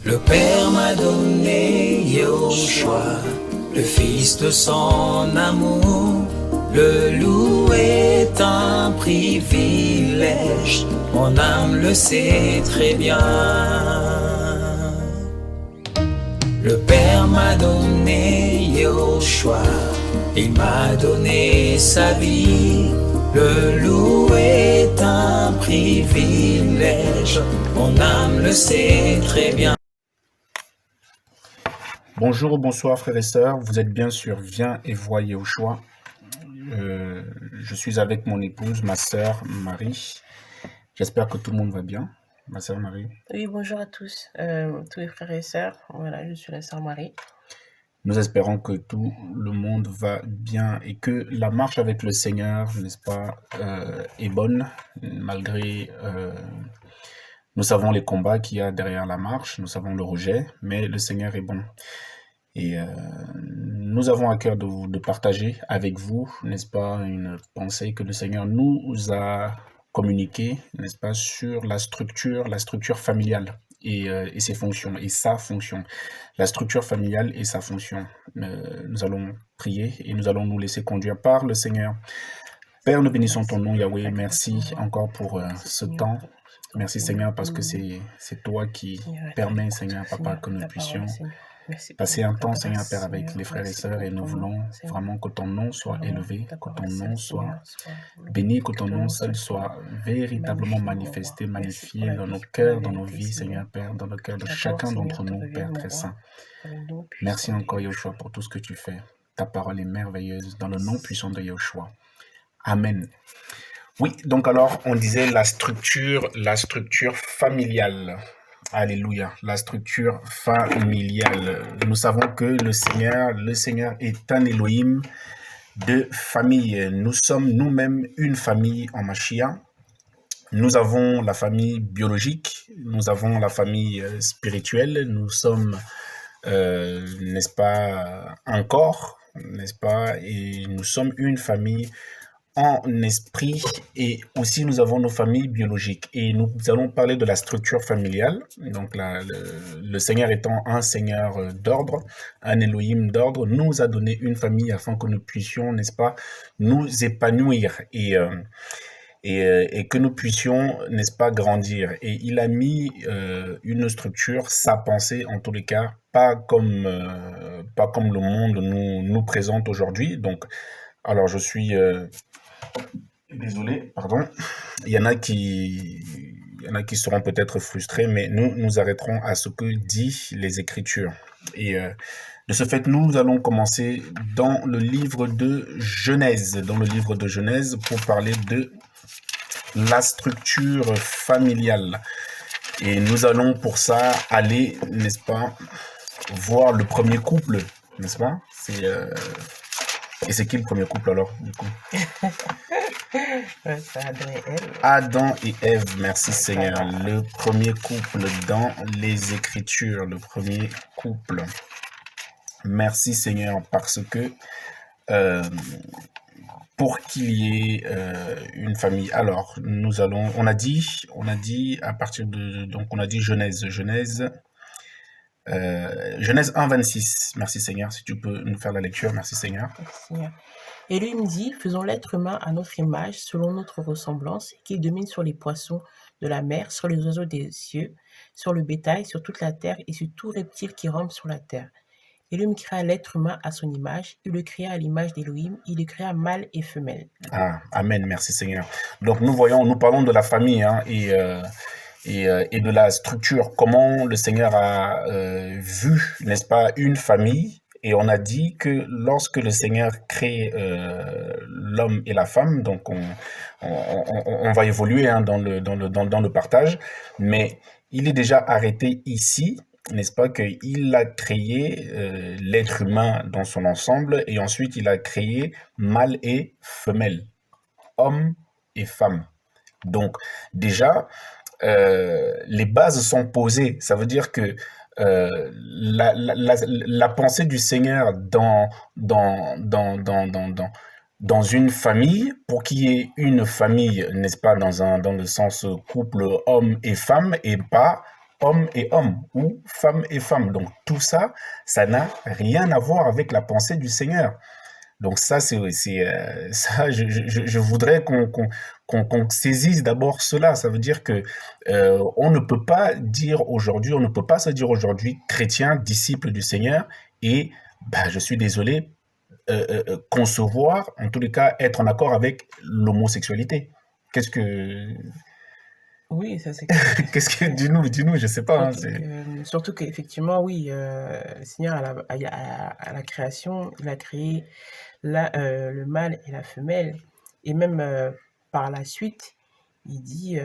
Le Père m'a donné Yahushua, le Fils de son amour. Le louer est un privilège, mon âme le sait très bien. Le Père m'a donné Yahushua, il m'a donné sa vie. Le louer est un privilège, mon âme le sait très bien. Bonjour, bonsoir frères et sœurs, vous êtes bien sûr Viens et vois Yahushua. Je suis avec mon épouse, ma sœur Marie. J'espère que tout le monde va bien. Ma sœur Marie. Oui, bonjour à tous, tous les frères et sœurs. Voilà, je suis la sœur Marie. Nous espérons que tout le monde va bien et que la marche avec le Seigneur, n'est-ce pas, est bonne, malgré... nous savons les combats qu'il y a derrière la marche, nous savons le rejet, mais le Seigneur est bon. Et nous avons à cœur de partager avec vous, n'est-ce pas, une pensée que le Seigneur nous a communiquée, n'est-ce pas, sur la structure familiale et ses fonctions, et sa fonction. La structure familiale et sa fonction. Nous allons prier et nous allons nous laisser conduire par le Seigneur. Père, nous bénissons ton nom, Yahweh. Merci encore pour ce temps. Merci, Seigneur, parce que c'est toi qui permets, Seigneur, Papa, que nous puissions passer un temps, Seigneur Père, avec les frères et sœurs, et nous voulons vraiment que ton nom soit élevé, que ton nom soit béni, que ton nom seul soit véritablement manifesté, magnifié dans nos cœurs, dans nos vies, Seigneur Père, dans le cœur de chacun d'entre nous, Père très saint. Merci encore, Yahushua, pour tout ce que tu fais. Ta parole est merveilleuse, dans le nom puissant de Yahushua. Amen. Oui, donc alors, on disait la structure familiale. Alléluia, la structure familiale. Nous savons que le Seigneur est un Elohim de famille. Nous sommes nous-mêmes une famille en Mashiach. Nous avons la famille biologique, nous avons la famille spirituelle, nous sommes, n'est-ce pas, un corps, n'est-ce pas, et nous sommes une famille en esprit, et aussi nous avons nos familles biologiques. Et nous allons parler de la structure familiale. Donc le Seigneur étant un Seigneur d'ordre, un Elohim d'ordre, nous a donné une famille afin que nous puissions, n'est-ce pas, nous épanouir et que nous puissions, n'est-ce pas, grandir. Et il a mis une structure, sa pensée en tous les cas, pas comme le monde nous présente aujourd'hui. Donc, alors je suis... désolé, pardon. Il y en a qui seront peut-être frustrés, mais nous arrêterons à ce que disent les Écritures. Et de ce fait, nous allons commencer dans le livre de Genèse, pour parler de la structure familiale. Et nous allons pour ça aller, n'est-ce pas, voir le premier couple, n'est-ce pas? Et c'est qui le premier couple alors, du coup? C'est Adam et Ève. Adam et Ève, merci Seigneur. Le premier couple dans les Écritures, le premier couple. Merci Seigneur, parce que pour qu'il y ait une famille. Alors, on a dit à partir de, donc on a dit Genèse 1, 26. Merci Seigneur, si tu peux nous faire la lecture, merci Seigneur. Merci, Seigneur. Et lui me dit, faisons l'être humain à notre image, selon notre ressemblance, qu'il domine sur les poissons de la mer, sur les oiseaux des cieux, sur le bétail, sur toute la terre et sur tout reptile qui rampe sur la terre. Elohim créa l'être humain à son image, il le créa à l'image d'Elohim, il le créa mâle et femelle. Ah, amen, merci Seigneur. Donc nous parlons de la famille et de la structure, comment le Seigneur a vu, n'est-ce pas, une famille. Et on a dit que lorsque le Seigneur crée l'homme et la femme, donc on va évoluer dans le partage, mais il est déjà arrêté ici, n'est-ce pas, qu'il a créé l'être humain dans son ensemble, et ensuite il a créé mâle et femelle, homme et femme. Donc déjà, les bases sont posées. Ça veut dire que la pensée du Seigneur dans une famille, pour qu'il y ait une famille, n'est-ce pas, dans le sens couple homme et femme, et pas homme et homme ou femme et femme. Donc tout ça, ça n'a rien à voir avec la pensée du Seigneur. Donc ça, ça, je voudrais qu'on saisisse d'abord cela. Ça veut dire que on ne peut pas dire aujourd'hui, on ne peut pas se dire aujourd'hui chrétien, disciple du Seigneur, et bah, je suis désolé, concevoir, en tous les cas, être en accord avec l'homosexualité. Qu'est-ce que, Oui, ça c'est clair. qu'est-ce que, dis-nous, je sais pas. Hein, Surtout qu'effectivement, oui, le Seigneur, à la création, il a créé le mâle et la femelle. Et même par la suite, il dit,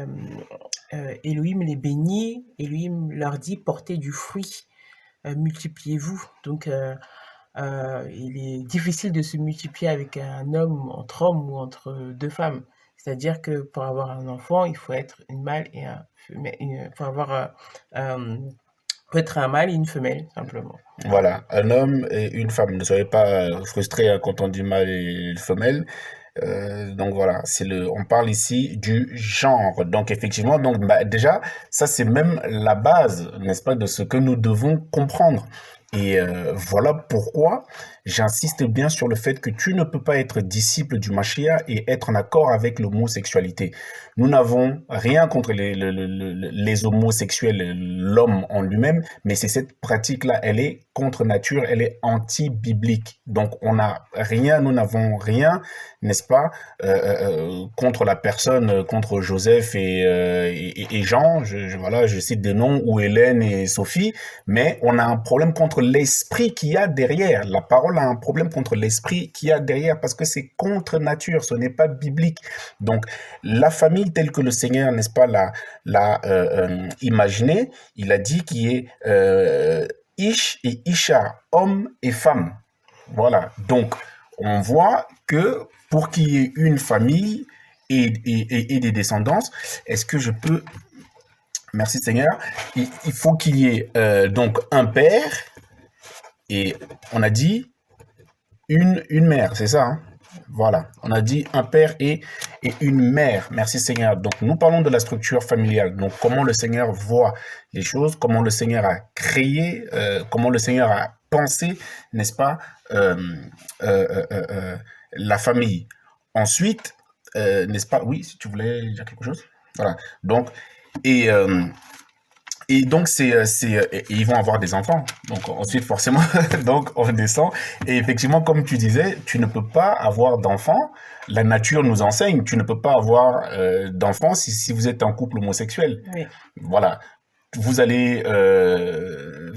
Elohim les bénit, Elohim leur dit, portez du fruit, multipliez-vous. Donc, il est difficile de se multiplier avec un homme ou entre deux femmes. C'est-à-dire que pour avoir un enfant, il faut être une mâle et un femelle. Faut être un mâle et une femelle, simplement. Voilà, un homme et une femme. Ne soyez pas frustrés hein, quand on dit mâle et femelle. Donc voilà, on parle ici du genre. Donc effectivement, donc bah, déjà, ça c'est même la base, n'est-ce pas, de ce que nous devons comprendre. Et voilà pourquoi j'insiste bien sur le fait que tu ne peux pas être disciple du Mashiach et être en accord avec l'homosexualité. Nous n'avons rien contre les homosexuels, l'homme en lui-même, mais c'est cette pratique-là, elle est contre nature, elle est anti-biblique. Donc on n'a rien, nous n'avons rien, n'est-ce pas, contre la personne, contre Joseph et Jean, voilà, je cite des noms, ou Hélène et Sophie, mais on a un problème contre l'esprit qu'il y a derrière. La parole a un problème contre l'esprit qu'il y a derrière parce que c'est contre nature, ce n'est pas biblique. Donc la famille telle que le Seigneur, n'est-ce pas, l'a imaginée, il a dit qu'il y ait Ish et Isha, homme et femme. Voilà, donc on voit que pour qu'il y ait une famille et des descendances, est-ce que je peux... Merci Seigneur. Il faut qu'il y ait donc un père et on a dit une mère, c'est ça hein? Voilà, on a dit un père et une mère. Merci Seigneur. Donc nous parlons de la structure familiale. Donc comment le Seigneur voit les choses, comment le Seigneur a créé, comment le Seigneur a pensé, n'est-ce pas, la famille. Ensuite, n'est-ce pas, oui, si tu voulais dire quelque chose. Voilà. Donc et donc, ils vont avoir des enfants. Donc, ensuite, forcément, donc, on descend. Et effectivement, comme tu disais, tu ne peux pas avoir d'enfants. La nature nous enseigne, tu ne peux pas avoir d'enfants si vous êtes un couple homosexuel. Oui. Voilà. Vous allez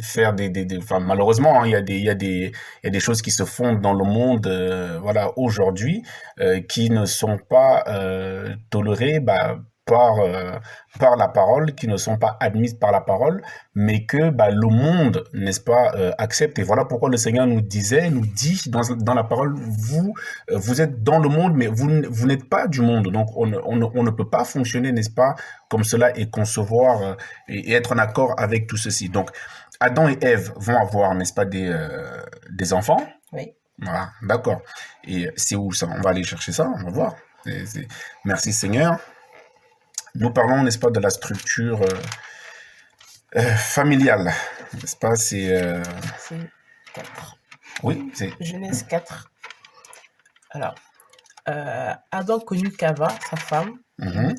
faire enfin, malheureusement, hein, il y a des choses qui se font dans le monde, voilà, aujourd'hui, qui ne sont pas tolérées, bah, par la parole, qui ne sont pas admises par la parole, mais que bah, le monde, n'est-ce pas, accepte. Et voilà pourquoi le Seigneur nous dit dans la parole, vous êtes dans le monde, mais vous n'êtes pas du monde. Donc on ne peut pas fonctionner, n'est-ce pas, comme cela et concevoir et être en accord avec tout ceci. Donc Adam et Ève vont avoir, n'est-ce pas, des enfants. Oui. Voilà, d'accord. Et c'est où ça? On va aller chercher ça, on va voir. Merci Seigneur. Nous parlons, n'est-ce pas, de la structure familiale, n'est-ce pas? C'est 4. Oui, c'est... Genèse 4. Alors, Adam connut Cava, sa femme,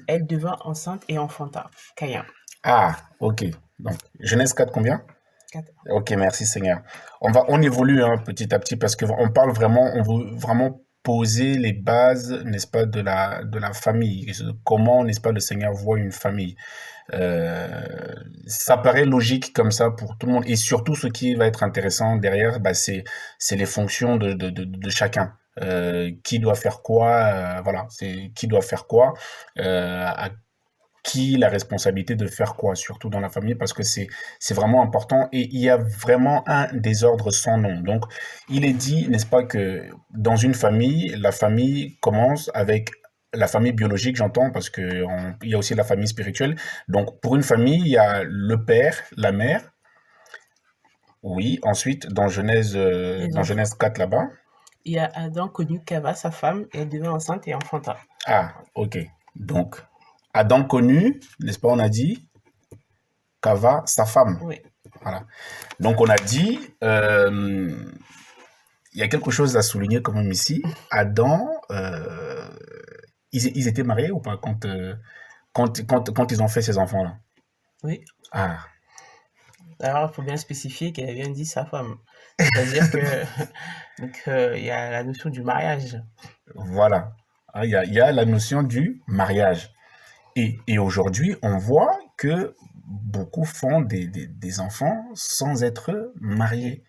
elle devint enceinte et enfanta Caïn. Ah, ok. Donc, Genèse 4 combien? 4. Ok, merci Seigneur. On évolue hein, petit à petit parce qu'on parle vraiment, on veut vraiment poser les bases, n'est-ce pas, de la famille. Comment, n'est-ce pas, le Seigneur voit une famille. Ça paraît logique comme ça pour tout le monde. Et surtout, ce qui va être intéressant derrière, bah, c'est les fonctions de chacun. Qui doit faire quoi, voilà, c'est qui doit faire quoi, à qui la responsabilité de faire quoi, surtout dans la famille, parce que c'est vraiment important et il y a vraiment un désordre sans nom. Donc, il est dit, n'est-ce pas, que dans une famille, la famille commence avec la famille biologique, j'entends, parce que il y a aussi la famille spirituelle. Donc, pour une famille, il y a le père, la mère. Oui, ensuite, dans Genèse 4 là-bas. Il y a Adam connu Cava, sa femme, et elle devint enceinte et enfanta. Ah, ok. Donc, Adam connu, n'est-ce pas, on a dit qu'Ava, sa femme. Oui. Voilà. Donc on a dit, il y a quelque chose à souligner quand même ici. Adam, ils étaient mariés ou pas quand ils ont fait ces enfants-là? Oui. Ah, Alors, il faut bien spécifier qu'elle a bien dit sa femme. C'est-à-dire que donc il y a la notion du mariage. voilà. Ah, il y a la notion du mariage. Et aujourd'hui, on voit que beaucoup font des enfants sans être mariés.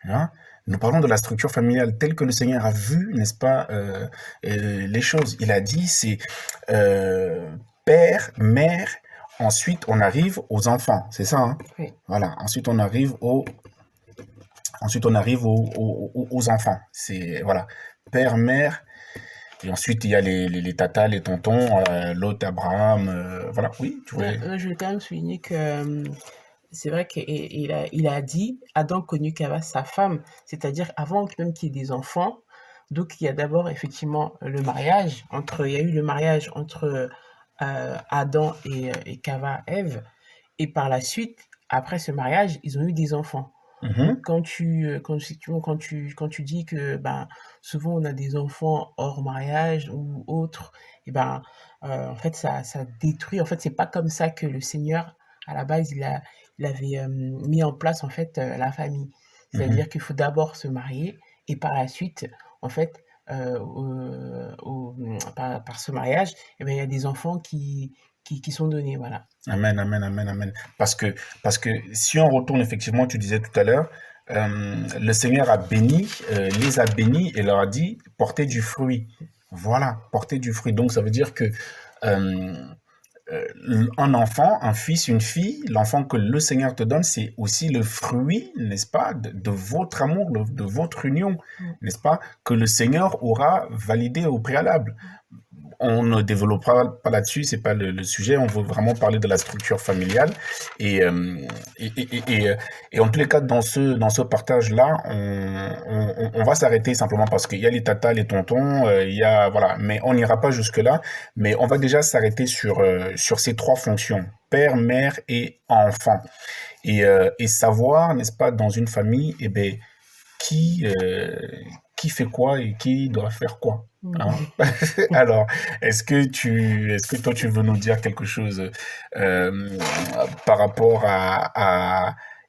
Hein. Nous parlons de la structure familiale telle que le Seigneur a vu, n'est-ce pas, les choses. Il a dit, c'est euh, père, mère, ensuite on arrive aux enfants, c'est ça, hein? Oui. Voilà, ensuite on arrive aux enfants. C'est, voilà, père, mère, et ensuite il y a les tatas, les tontons, Lot, Abraham, voilà, oui, tu voulais... Je vais quand même souligner que c'est vrai qu'il a dit Adam connut qu'Ava sa femme, c'est-à-dire avant même qu'il y ait des enfants. Donc il y a d'abord effectivement il y a eu le mariage entre Adam et Kava, Ève, et par la suite, après ce mariage, ils ont eu des enfants. Donc Mhm, quand tu dis que ben souvent on a des enfants hors mariage ou autre, et ben en fait ça détruit. En fait, c'est pas comme ça que le Seigneur à la base il avait mis en place en fait la famille. C'est-à-dire mhm. qu'il faut d'abord se marier et par la suite, en fait, par ce mariage, et ben il y a des enfants qui sont donnés, voilà. Amen, amen, amen, amen. Parce que si on retourne effectivement, tu disais tout à l'heure, le Seigneur a béni, les a bénis et leur a dit, portez du fruit. Voilà, portez du fruit. Donc ça veut dire que euh, un enfant, un fils, une fille, l'enfant que le Seigneur te donne, c'est aussi le fruit, n'est-ce pas, de votre amour, de votre union, Mm. n'est-ce pas, que le Seigneur aura validé au préalable. On ne développera pas là-dessus, c'est pas le sujet. On veut vraiment parler de la structure familiale et et en tous les cas dans ce partage-là, on va s'arrêter simplement parce qu'il y a les tatas, les tontons, il y a voilà, mais on n'ira pas jusque là. Mais on va déjà s'arrêter sur ces trois fonctions: père, mère et enfant. Et savoir, n'est-ce pas, dans une famille, eh ben qui, euh, qui fait quoi et qui doit faire quoi. Hein. Mm. Alors, est-ce que toi tu veux nous dire quelque chose euh, par rapport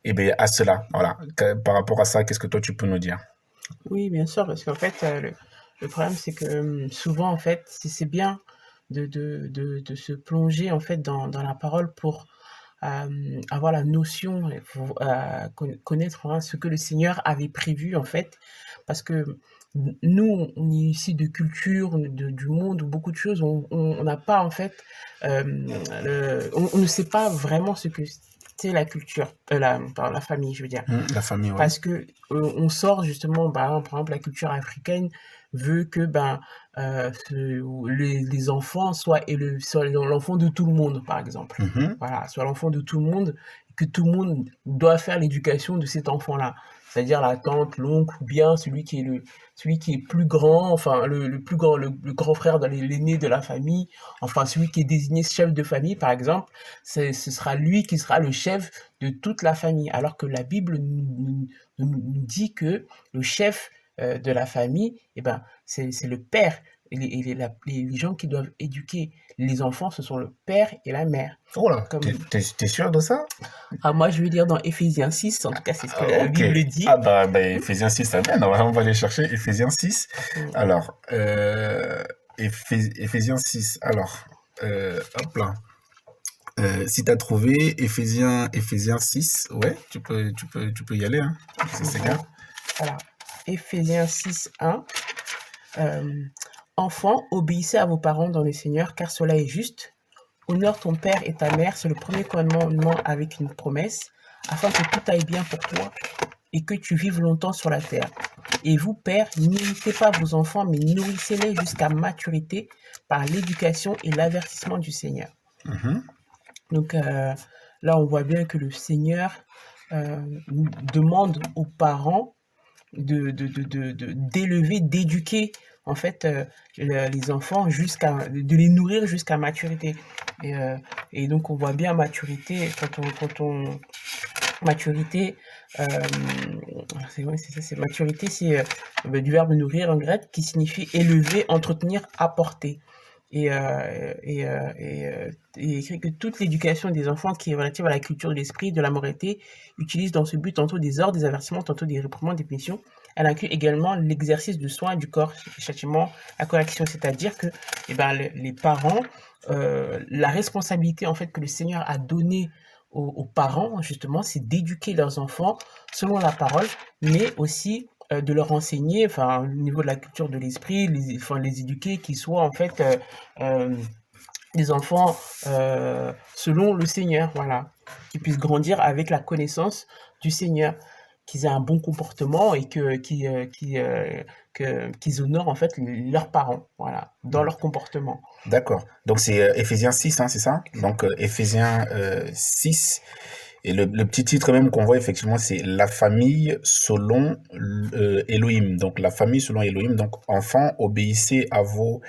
eh ben, à cela, voilà. Par rapport à ça, qu'est-ce que toi tu peux nous dire? Oui, bien sûr, parce qu'en fait, le problème, c'est que souvent, en fait, c'est bien de se plonger en fait dans la parole pour avoir la notion, et pour connaître hein, ce que le Seigneur avait prévu, en fait, parce que nous, on est ici de culture, du monde, où beaucoup de choses, on n'a pas, en fait, on ne sait pas vraiment ce que c'est la culture, pardon, la famille, je veux dire. La famille, oui. Parce que on sort justement, par exemple, la culture africaine veut que ben les enfants soient l'enfant de tout le monde, par exemple. Mhm, Voilà, soit l'enfant de tout le monde, que tout le monde doit faire l'éducation de cet enfant-là. C'est-à-dire la tante, l'oncle, ou bien celui qui est plus grand, enfin le plus grand, le grand frère, l'aîné de la famille, enfin celui qui est désigné chef de famille, par exemple, ce sera lui qui sera le chef de toute la famille. Alors que la Bible nous dit que le chef de la famille, eh ben, c'est le père. Les gens qui doivent éduquer les enfants, ce sont le père et la mère. oh là, Comme, t'es sûr de ça? moi, je vais lire dans Éphésiens 6, en tout cas, c'est ce que Ah, la ok. Bible Ah dit. bah, Éphésiens 6, amen. On va aller chercher Éphésiens 6. Mm. Alors, Éphésiens 6. Alors, hop là. Si tu as trouvé Éphésiens 6, ouais, tu peux y aller, hein. C'est bien. Voilà. Éphésiens 6, 1. Euh, Enfants, obéissez à vos parents dans le Seigneur, car cela est juste. Honore ton père et ta mère, c'est le premier commandement avec une promesse, afin que tout aille bien pour toi et que tu vives longtemps sur la terre. Et vous, pères, n'irritez pas vos enfants, mais nourrissez-les jusqu'à maturité par l'éducation et l'avertissement du Seigneur. Mhm, Donc là, on voit bien que le Seigneur demande aux parents d'élever, d'éduquer en fait les enfants de les nourrir jusqu'à maturité. Et, euh, et donc on voit bien maturité maturité, c'est ça, c'est maturité, c'est du verbe nourrir en grec qui signifie élever, entretenir, apporter. Et écrit que toute l'éducation des enfants qui est relative à la culture de l'esprit, de la moralité, utilise dans ce but tantôt des ordres, des avertissements, tantôt des réprimandes, des punitions. Elle inclut également l'exercice de soins du corps, le châtiment, la correction, c'est-à-dire que les parents, la responsabilité en fait que le Seigneur a donnée aux parents, justement, c'est d'éduquer leurs enfants selon la parole, mais aussi de leur enseigner, enfin, au niveau de la culture de l'esprit, les éduquer, qu'ils soient en fait euh, des enfants selon le Seigneur, voilà, qu'ils puissent grandir avec la connaissance du Seigneur, qu'ils aient un bon comportement et qu'ils honorent en fait leurs parents, voilà, dans leur comportement. D'accord. Donc c'est Éphésiens 6, hein, c'est ça? Donc Éphésiens 6. Et le petit titre même qu'on voit effectivement, c'est la famille selon Elohim. Donc la famille selon Elohim. Donc enfants, obéissez à vos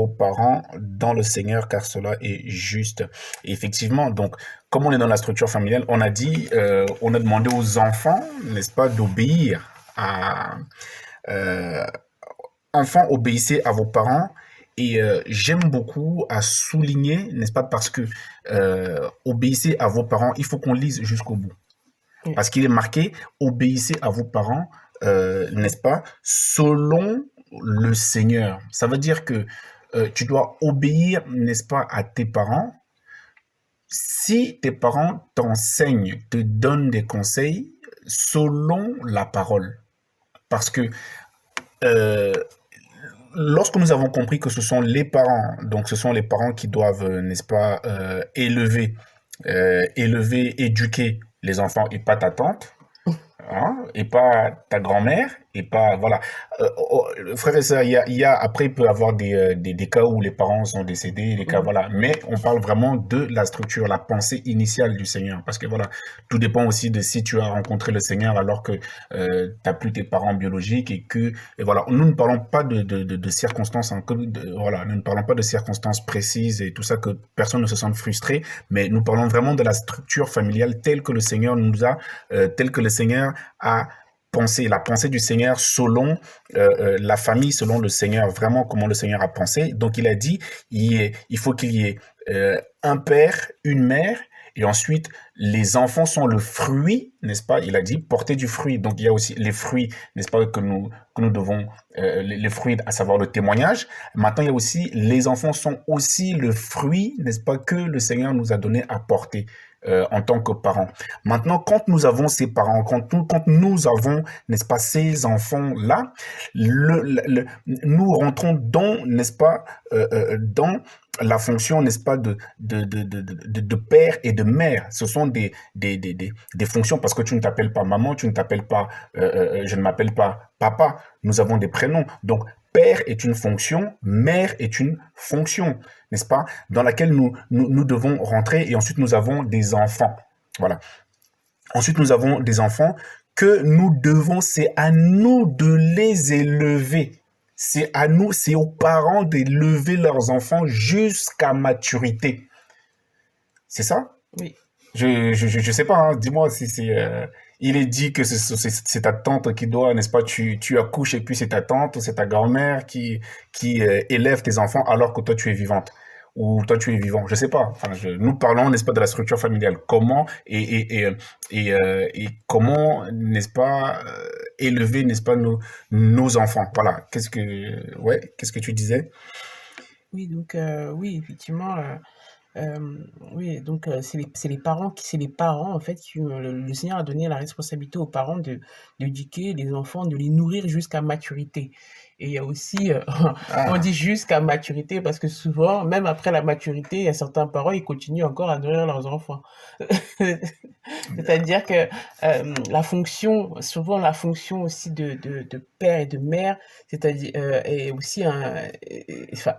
parents dans le Seigneur, car cela est juste. Et effectivement, donc comme on est dans la structure familiale, on a dit, on a demandé aux enfants, n'est-ce pas, d'obéir à euh, enfants, obéissez à vos parents. Et j'aime beaucoup à souligner, n'est-ce pas, parce que obéissez à vos parents, il faut qu'on lise jusqu'au bout. Oui. Parce qu'il est marqué, obéissez à vos parents, n'est-ce pas, selon le Seigneur. Ça veut dire que tu dois obéir, n'est-ce pas, à tes parents. Si tes parents t'enseignent, te donnent des conseils selon la parole. Parce que euh, lorsque nous avons compris que ce sont les parents, donc ce sont les parents qui doivent, n'est-ce pas, élever, éduquer les enfants et pas ta tante, hein, et pas ta grand-mère, et pas, voilà. Frères et sœurs, après, il peut y avoir des cas où les parents sont décédés, des cas, Mhm. voilà. Mais on parle vraiment de la structure, la pensée initiale du Seigneur. Parce que, voilà, tout dépend aussi de si tu as rencontré le Seigneur alors que tu n'as plus tes parents biologiques et voilà. Nous ne parlons pas de circonstances, hein, voilà, nous ne parlons pas de circonstances précises et tout ça, que personne ne se sente frustré, mais nous parlons vraiment de la structure familiale telle que le Seigneur telle que le Seigneur a pensé, la pensée du Seigneur selon la famille, selon le Seigneur, vraiment comment le Seigneur a pensé. Donc il a dit, il faut qu'il y ait un père, une mère, et ensuite les enfants sont le fruit, n'est-ce pas? Il a dit porter du fruit. Donc il y a aussi les fruits, n'est-ce pas, que nous devons, les fruits, à savoir le témoignage. Maintenant il y a aussi, les enfants sont aussi le fruit, n'est-ce pas, que le Seigneur nous a donné à porter. En tant que parents. Maintenant, quand nous avons ces parents, quand nous avons, n'est-ce pas, ces enfants-là, nous rentrons dans, n'est-ce pas, dans la fonction, n'est-ce pas, de père et de mère. Ce sont des fonctions, parce que tu ne t'appelles pas maman, tu ne t'appelles pas, je ne m'appelle pas papa. Nous avons des prénoms. Donc, père est une fonction, mère est une fonction, n'est-ce pas, dans laquelle nous devons rentrer, et ensuite nous avons des enfants. Voilà. Ensuite, nous avons des enfants que nous devons, c'est à nous de les élever. C'est à nous, c'est aux parents d'élever leurs enfants jusqu'à maturité. C'est ça? Oui. Je sais pas, hein, dis-moi si il est dit que c'est ta tante qui doit, n'est-ce pas, tu accouches et puis c'est ta tante, c'est ta grand-mère qui élève tes enfants alors que toi tu es vivante ou toi tu es vivant. Je sais pas. Enfin, nous parlons, n'est-ce pas, de la structure familiale. Comment et comment, n'est-ce pas, élever, n'est-ce pas, nos enfants. Voilà. Qu'est-ce que tu disais? Oui, donc oui, effectivement, oui, donc c'est les parents en fait qui le Seigneur a donné la responsabilité aux parents d'éduquer les enfants, de les nourrir jusqu'à maturité. Et il y a aussi, on Ah, dit jusqu'à maturité parce que souvent, même après la maturité, il y a certains parents, ils continuent encore à nourrir leurs enfants. C'est-à-dire que souvent la fonction aussi de père et de mère, c'est-à-dire est aussi enfin,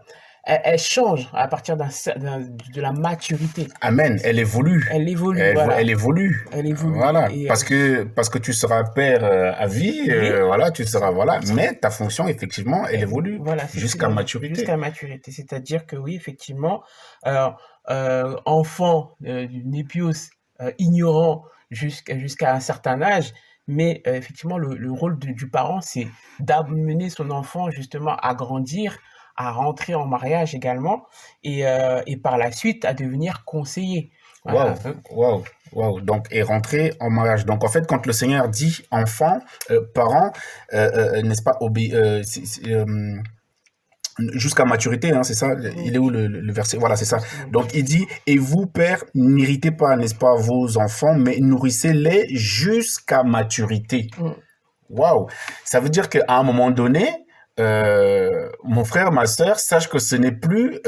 elle change à partir de la maturité. Amen. Elle évolue. Elle évolue, voilà. Elle évolue. Elle évolue. Voilà. Et Parce que tu seras père à vie, oui, voilà, tu seras, voilà. Mais ta fonction, effectivement, elle évolue voilà, jusqu'à maturité. jusqu'à maturité. C'est-à-dire que oui, effectivement, enfant d'une épios ignorant jusqu'à un certain âge, mais effectivement, le rôle du parent, c'est d'amener son enfant justement à grandir, à rentrer en mariage également, et par la suite à devenir conseiller. Waouh, Voilà. waouh, waouh. Donc, et rentrer en mariage. Donc, en fait, quand le Seigneur dit enfant, parent, n'est-ce pas, jusqu'à maturité, hein, c'est ça? Il est où le verset? Voilà, c'est ça. Donc, il dit, et vous, pères, n'irritez pas, n'est-ce pas, vos enfants, mais nourrissez-les jusqu'à maturité. Mm. Waouh! Ça veut dire qu'à un moment donné, mon frère, ma sœur, sache que ce n'est plus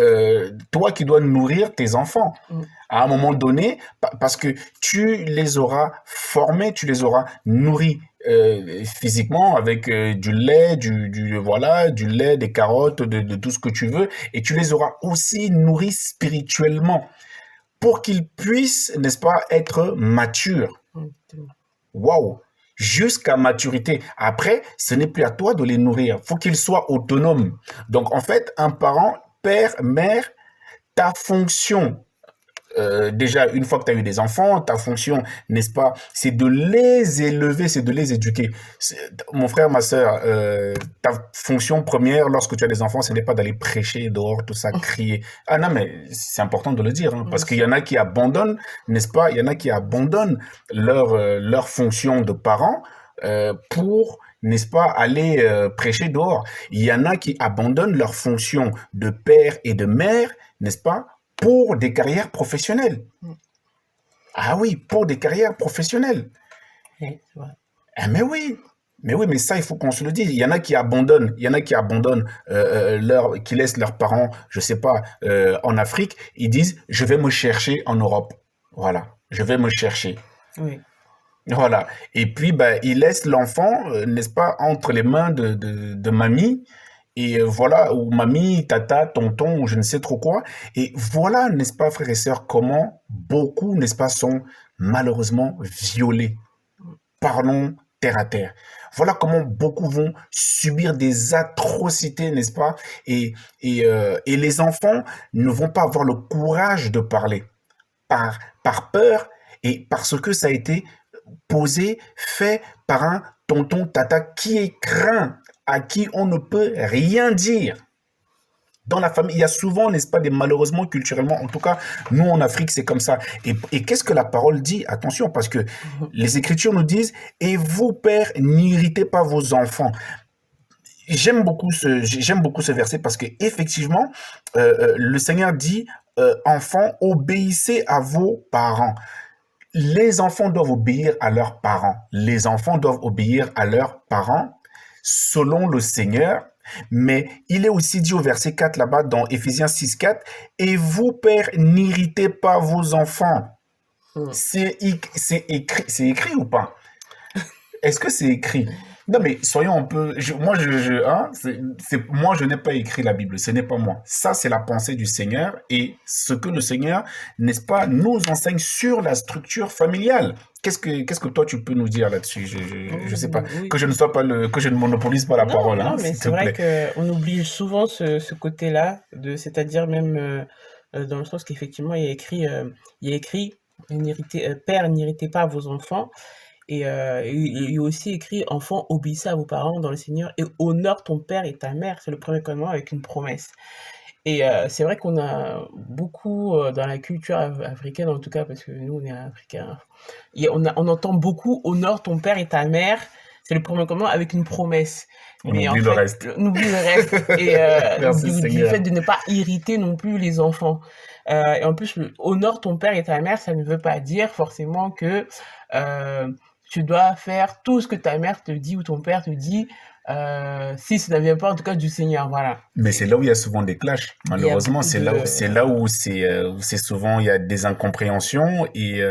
toi qui dois nourrir tes enfants. Mm. À un moment donné, parce que tu les auras formés, tu les auras nourris physiquement avec du lait, voilà, du lait, des carottes, de tout ce que tu veux, et tu les auras aussi nourris spirituellement pour qu'ils puissent, n'est-ce pas, être matures. Mm. Waouh! Jusqu'à maturité. Après, ce n'est plus à toi de les nourrir. Faut qu'ils soient autonomes. Donc, en fait, un parent, père, mère, ta fonction, déjà, une fois que tu as eu des enfants, ta fonction, n'est-ce pas, c'est de les élever, c'est de les éduquer. Mon frère, ma sœur, ta fonction première lorsque tu as des enfants, ce n'est pas d'aller prêcher dehors, tout ça, crier. Ah non, mais c'est important de le dire, hein, parce qu'il y en a qui abandonnent, n'est-ce pas, il y en a qui abandonnent leur fonction de parent pour, n'est-ce pas, aller prêcher dehors. Il y en a qui abandonnent leur fonction de père et de mère, n'est-ce pas, pour des carrières professionnelles. Ah oui, pour des carrières professionnelles. Oui, c'est vrai. Ah mais oui, mais ça, il faut qu'on se le dise. Il y en a qui abandonnent, qui laissent leurs parents, je sais pas, en Afrique. Ils disent, je vais me chercher en Europe. Voilà, je vais me chercher. Oui. Voilà. Et puis, ils laissent l'enfant, n'est-ce pas, entre les mains de mamie. Et voilà, ou mamie, tata, tonton, ou je ne sais trop quoi. Et voilà, n'est-ce pas, frères et sœurs, comment beaucoup, n'est-ce pas, sont malheureusement violés. Parlons terre à terre. Voilà comment beaucoup vont subir des atrocités, n'est-ce pas? Et les enfants ne vont pas avoir le courage de parler par peur et parce que ça a été posé, fait par un tonton, tata qui est craint, à qui on ne peut rien dire. Dans la famille, il y a souvent, n'est-ce pas, malheureusement, culturellement, en tout cas, nous en Afrique, c'est comme ça. Et qu'est-ce que la parole dit? Attention, parce que les Écritures nous disent, et vous, pères, n'irritez pas vos enfants. J'aime beaucoup ce verset parce que effectivement, le Seigneur dit, enfants, obéissez à vos parents. Les enfants doivent obéir à leurs parents. Les enfants doivent obéir à leurs parents selon le Seigneur. Mais il est aussi dit au verset 4 là-bas dans Éphésiens 6, 4, « Et vous, pères, n'irritez pas vos enfants. » C'est écrit ou pas? Est-ce que c'est écrit? Non, mais soyons un peu... moi, je n'ai pas écrit la Bible, ce n'est pas moi. Ça, c'est la pensée du Seigneur et ce que le Seigneur, n'est-ce pas, nous enseigne sur la structure familiale. Qu'est-ce que toi, tu peux nous dire là-dessus? Je sais pas. Oui. Que je ne monopolise pas la parole. Non, hein, mais s'il c'est te vrai plaît. qu'on oublie souvent ce côté-là, c'est-à-dire même dans le sens qu'effectivement, il y a écrit Père, n'irritez pas vos enfants. Et il y a aussi écrit, enfant, obéissez à vos parents dans le Seigneur et honore ton père et ta mère. C'est le premier commandement avec une promesse. Et c'est vrai qu'on a beaucoup dans la culture africaine, en tout cas, parce que nous, on est africains, on entend beaucoup, honore ton père et ta mère. C'est le premier commandement avec une promesse. On oublie le reste. On oublie le reste. Et Merci, du fait de ne pas irriter non plus les enfants. Et en plus, honore ton père et ta mère, ça ne veut pas dire forcément que tu dois faire tout ce que ta mère te dit ou ton père te dit, si ça ne vient pas en tout cas du Seigneur, voilà. Mais c'est là où il y a souvent des clashs. Il y a Malheureusement, beaucoup de... c'est là où c'est souvent il y a des incompréhensions et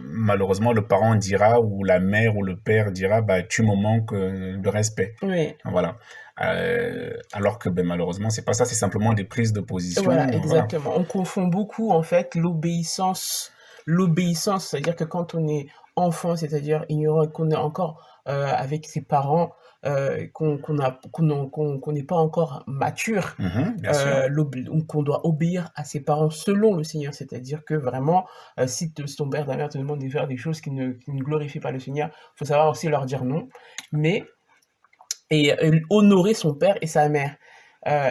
malheureusement le parent dira ou la mère ou le père dira bah tu me manques de respect. Oui, Voilà. Alors que ben, malheureusement c'est pas ça, c'est simplement des prises de position. voilà, Voilà. exactement. On confond beaucoup en fait l'obéissance, c'est-à-dire que quand on est enfant, c'est-à-dire ignorant et qu'on est encore avec ses parents, qu'on n'est pas encore mature, Bien sûr. qu'on doit obéir à ses parents selon le Seigneur, c'est-à-dire que vraiment, si ton père, ta mère te demande de faire des choses qui ne glorifient pas le Seigneur, il faut savoir aussi leur dire non, mais honorer son père et sa mère.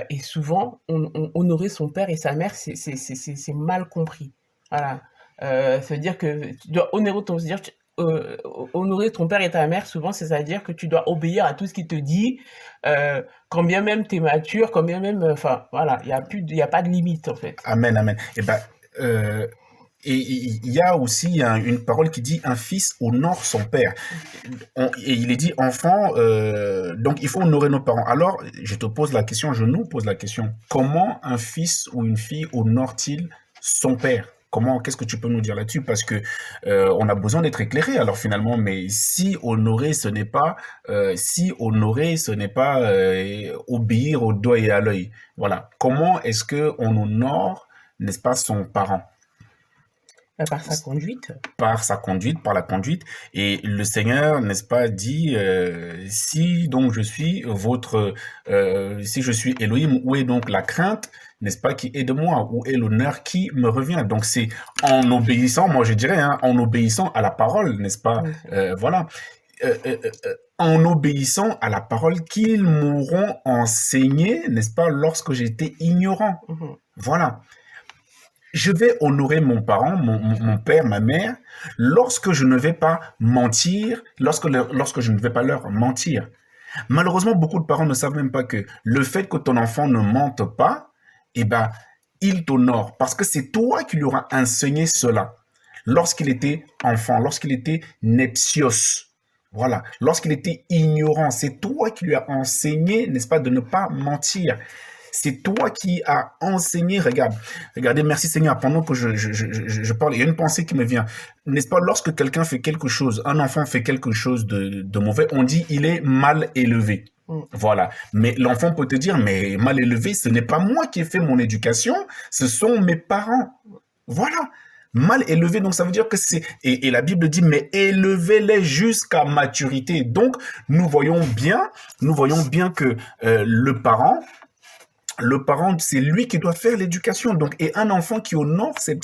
Et souvent, honorer son père et sa mère, c'est mal compris. Voilà. Ça veut dire que tu dois honorer ton père et ta mère, souvent, c'est-à-dire que tu dois obéir à tout ce qu'il te dit, quand bien même tu es mature, quand bien même, enfin, voilà, il y a pas de limite, en fait. Amen, amen. Et ben et il y a aussi une parole qui dit un fils honore son père. Et il est dit enfant, donc il faut honorer nos parents. Alors, je te pose la question, je nous pose la question, comment un fils ou une fille honore-t-il son père? Comment, qu'est-ce que tu peux nous dire là-dessus? Parce que on a besoin d'être éclairé. Alors finalement, mais si honorer, ce n'est pas obéir au doigt et à l'œil. Voilà. Comment est-ce que on honore, n'est-ce pas, son parent? Par sa conduite. Par sa conduite, par la conduite. Et le Seigneur, n'est-ce pas, dit, si donc je suis si je suis Elohim, où est donc la crainte, n'est-ce pas, qui est de moi, où est l'honneur qui me revient? Donc c'est en obéissant, moi je dirais, hein, en obéissant à la parole, n'est-ce pas, voilà. En obéissant à la parole qu'ils m'auront enseigné, n'est-ce pas, lorsque j'étais ignorant. Voilà. Je vais honorer mon parent, mon père, ma mère, lorsque je ne vais pas mentir, lorsque je ne vais pas leur mentir. Malheureusement, beaucoup de parents ne savent même pas que le fait que ton enfant ne mente pas, eh ben, il t'honore parce que c'est toi qui lui auras enseigné cela lorsqu'il était enfant, lorsqu'il était nepsios. Voilà, lorsqu'il était ignorant, c'est toi qui lui as enseigné, n'est-ce pas, de ne pas mentir. C'est toi qui as enseigné. Regardez, merci Seigneur, pendant que je parle, il y a une pensée qui me vient. N'est-ce pas, lorsque quelqu'un fait quelque chose, un enfant fait quelque chose de mauvais, on dit il est mal élevé. Voilà. Mais l'enfant peut te dire, mais mal élevé, ce n'est pas moi qui ai fait mon éducation, ce sont mes parents. Voilà. Mal élevé, donc ça veut dire que c'est... Et la Bible dit, mais élevez-les jusqu'à maturité. Donc, nous voyons bien que le parent, c'est lui qui doit faire l'éducation. Donc, et un enfant qui honore ses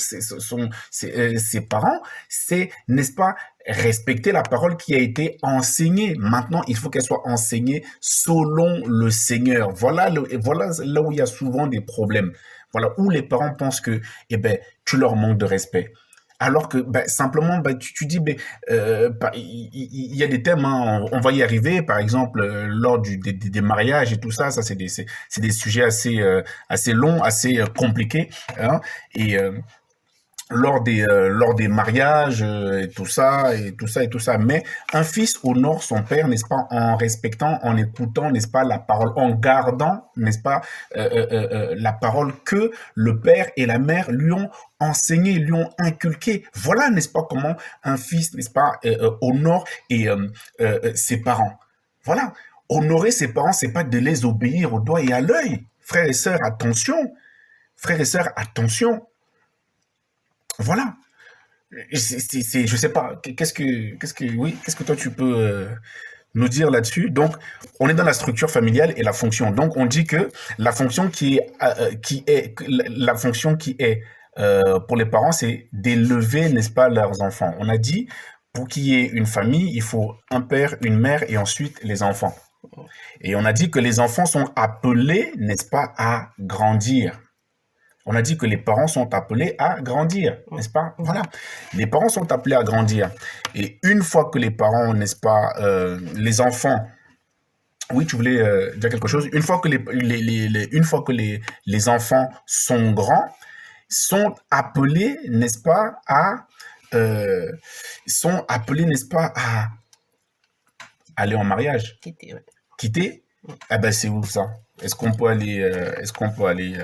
parents, c'est, n'est-ce pas, respecter la parole qui a été enseignée. Maintenant, il faut qu'elle soit enseignée selon le Seigneur. Voilà là où il y a souvent des problèmes. Voilà, où les parents pensent que, eh ben, tu leur manques de respect. Alors que simplement, tu dis, il y a des thèmes, hein, on va y arriver, par exemple, lors des mariages et tout ça, c'est des sujets assez longs, assez compliqués, hein, et lors des mariages et tout ça. Mais un fils honore son père, n'est-ce pas, en respectant, en écoutant, n'est-ce pas, la parole, en gardant, n'est-ce pas, la parole que le père et la mère lui ont enseigné, lui ont inculqué. Voilà, n'est-ce pas, comment un fils, n'est-ce pas, honore ses parents. Voilà. Honorer ses parents, c'est pas de les obéir au doigt et à l'œil. Frères et sœurs, attention. Frères et sœurs, attention. Voilà. Je sais pas. Qu'est-ce que toi tu peux nous dire là-dessus? Donc, on est dans la structure familiale et la fonction. Donc, on dit que la fonction qui est pour les parents, c'est d'élever, n'est-ce pas, leurs enfants. On a dit, pour qu'il y ait une famille, il faut un père, une mère et ensuite les enfants. Et on a dit que les enfants sont appelés, n'est-ce pas, à grandir. On a dit que les parents sont appelés à grandir, n'est-ce pas? Voilà. Les parents sont appelés à grandir. Et une fois que les parents, n'est-ce pas, les enfants... Oui, tu voulais dire quelque chose? Une fois que les enfants sont grands, sont appelés, n'est-ce pas, à aller en mariage. Quitter, ouais. Quitter? Mm. Ah ben c'est où ça? Est-ce qu'on peut aller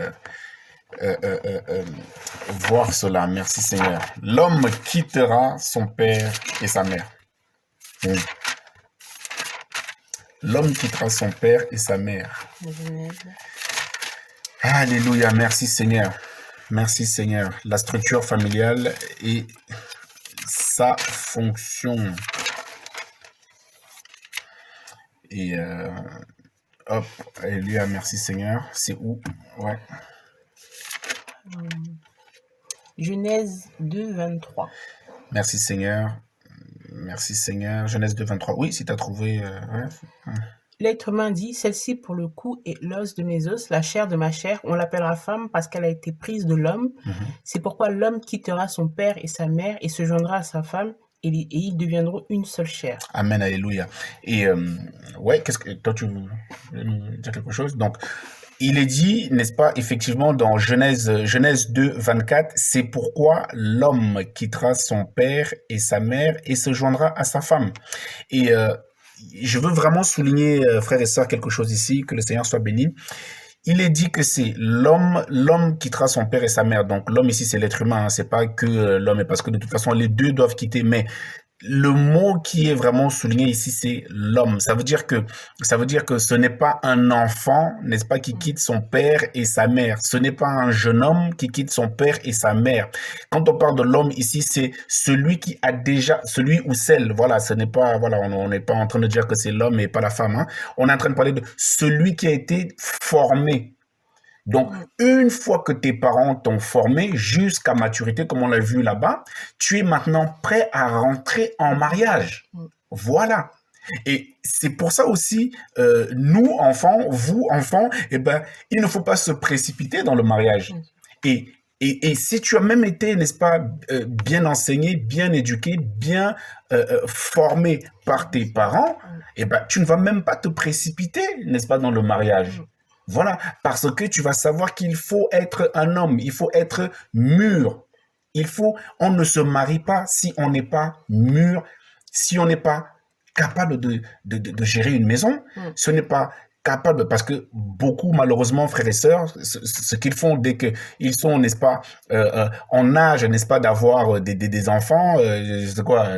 voir cela? Merci Seigneur. L'homme quittera son père et sa mère. Mm. L'homme quittera son père et sa mère. Genèse. Alléluia, merci Seigneur. Merci Seigneur. La structure familiale et sa fonction. Et hop, alléluia, merci Seigneur. C'est où? Ouais. Genèse 2, 23. Merci Seigneur. Merci Seigneur. Genèse 2, 23. Oui, si tu as trouvé. Ouais. L'être humain dit, celle-ci pour le coup est l'os de mes os, la chair de ma chair. On l'appellera femme parce qu'elle a été prise de l'homme. Mhm. C'est pourquoi l'homme quittera son père et sa mère et se joindra à sa femme et ils deviendront une seule chair. Amen, alléluia. Et ouais, qu'est-ce que toi tu veux nous dire quelque chose? Donc, il est dit, n'est-ce pas, effectivement, dans Genèse 2, 24, c'est pourquoi l'homme quittera son père et sa mère et se joindra à sa femme. Et je veux vraiment souligner, frères et sœurs, quelque chose ici, que le Seigneur soit béni. Il est dit que c'est l'homme quittera son père et sa mère. Donc l'homme ici, c'est l'être humain, hein. C'est pas que l'homme, parce que de toute façon, les deux doivent quitter. Mais le mot qui est vraiment souligné ici, c'est l'homme. Ça veut dire que ce n'est pas un enfant, n'est-ce pas, qui quitte son père et sa mère. Ce n'est pas un jeune homme qui quitte son père et sa mère. Quand on parle de l'homme ici, c'est celui qui a déjà, celui ou celle. Voilà, ce n'est pas, voilà, on n'est pas en train de dire que c'est l'homme et pas la femme, hein. On est en train de parler de celui qui a été formé. Donc, une fois que tes parents t'ont formé jusqu'à maturité, comme on l'a vu là-bas, tu es maintenant prêt à rentrer en mariage. Voilà. Et c'est pour ça aussi, nous, enfants, vous, enfants, eh ben, il ne faut pas se précipiter dans le mariage. Et si tu as même été, n'est-ce pas, bien enseigné, bien éduqué, bien formé par tes parents, eh ben, tu ne vas même pas te précipiter, n'est-ce pas, dans le mariage. Voilà, parce que tu vas savoir qu'il faut être un homme, il faut être mûr. On ne se marie pas si on n'est pas mûr, si on n'est pas capable de gérer une maison, si on n'est pas capable, parce que beaucoup, malheureusement, frères et sœurs, ce qu'ils font dès qu'ils sont, n'est-ce pas, en âge, n'est-ce pas, d'avoir des enfants, je sais quoi,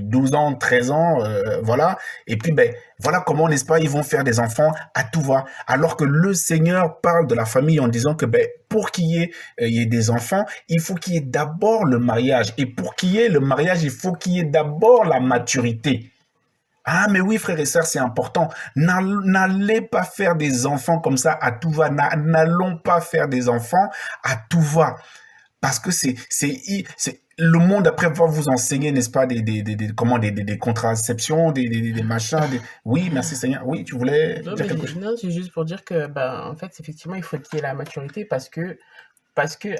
12 ans, 13 ans, voilà, et puis, ben, voilà comment, n'est-ce pas, ils vont faire des enfants à tout va, alors que le Seigneur parle de la famille en disant que, ben, pour qu'il y ait des enfants, il faut qu'il y ait d'abord le mariage, et pour qu'il y ait le mariage, il faut qu'il y ait d'abord la maturité. Ah, mais oui, frères et sœurs, c'est important. N'allez pas faire des enfants comme ça à tout va. N'allons pas faire des enfants à tout va. Parce que c'est le monde après va vous enseigner, n'est-ce pas, des contraceptions, des machins. Oui, merci Seigneur. Oui, tu voulais dire quelque chose? Non, c'est juste pour dire que, en fait, effectivement, il faut qu'il y ait la maturité parce que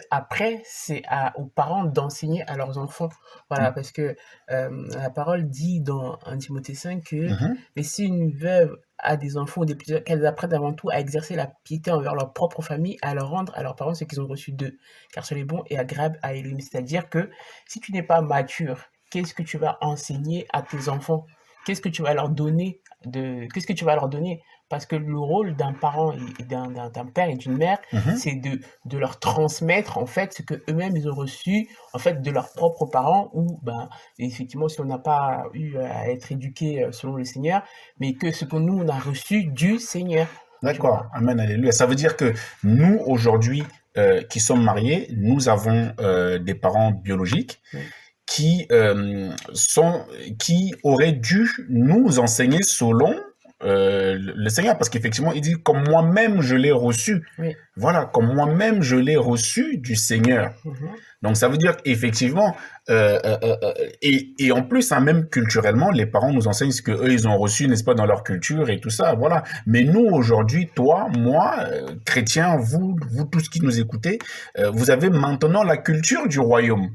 après, c'est aux parents d'enseigner à leurs enfants. Voilà, parce que la parole dit dans 1 Timothée 5 que mais si une veuve a des enfants ou des petits, qu'elles apprennent avant tout à exercer la piété envers leur propre famille, à leur rendre à leurs parents ce qu'ils ont reçu d'eux, car c'est bon et agréable à Elohim. C'est-à-dire que si tu n'es pas mature, qu'est-ce que tu vas enseigner à tes enfants? Qu'est-ce que tu vas leur donner parce que le rôle d'un parent et d'un père et d'une mère, c'est de leur transmettre en fait ce que eux-mêmes ils ont reçu en fait de leurs propres parents ou effectivement si on n'a pas eu à être éduqué selon le Seigneur, mais que ce que nous on a reçu du Seigneur. D'accord, amen, alléluia. Ça veut dire que nous aujourd'hui qui sommes mariés, nous avons des parents biologiques. Qui auraient dû nous enseigner selon le Seigneur, parce qu'effectivement, il dit comme moi-même je l'ai reçu. Oui. Voilà, comme moi-même je l'ai reçu du Seigneur. Donc ça veut dire qu'effectivement, et en plus, hein, même culturellement, les parents nous enseignent ce que eux ils ont reçu, n'est-ce pas, dans leur culture et tout ça, voilà. Mais nous aujourd'hui, toi, moi, chrétiens, vous tous qui nous écoutez, vous avez maintenant la culture du royaume.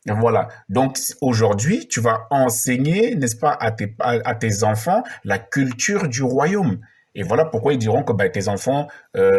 Voilà. Donc aujourd'hui, tu vas enseigner, n'est-ce pas, à tes enfants la culture du royaume. Et voilà pourquoi ils diront que tes enfants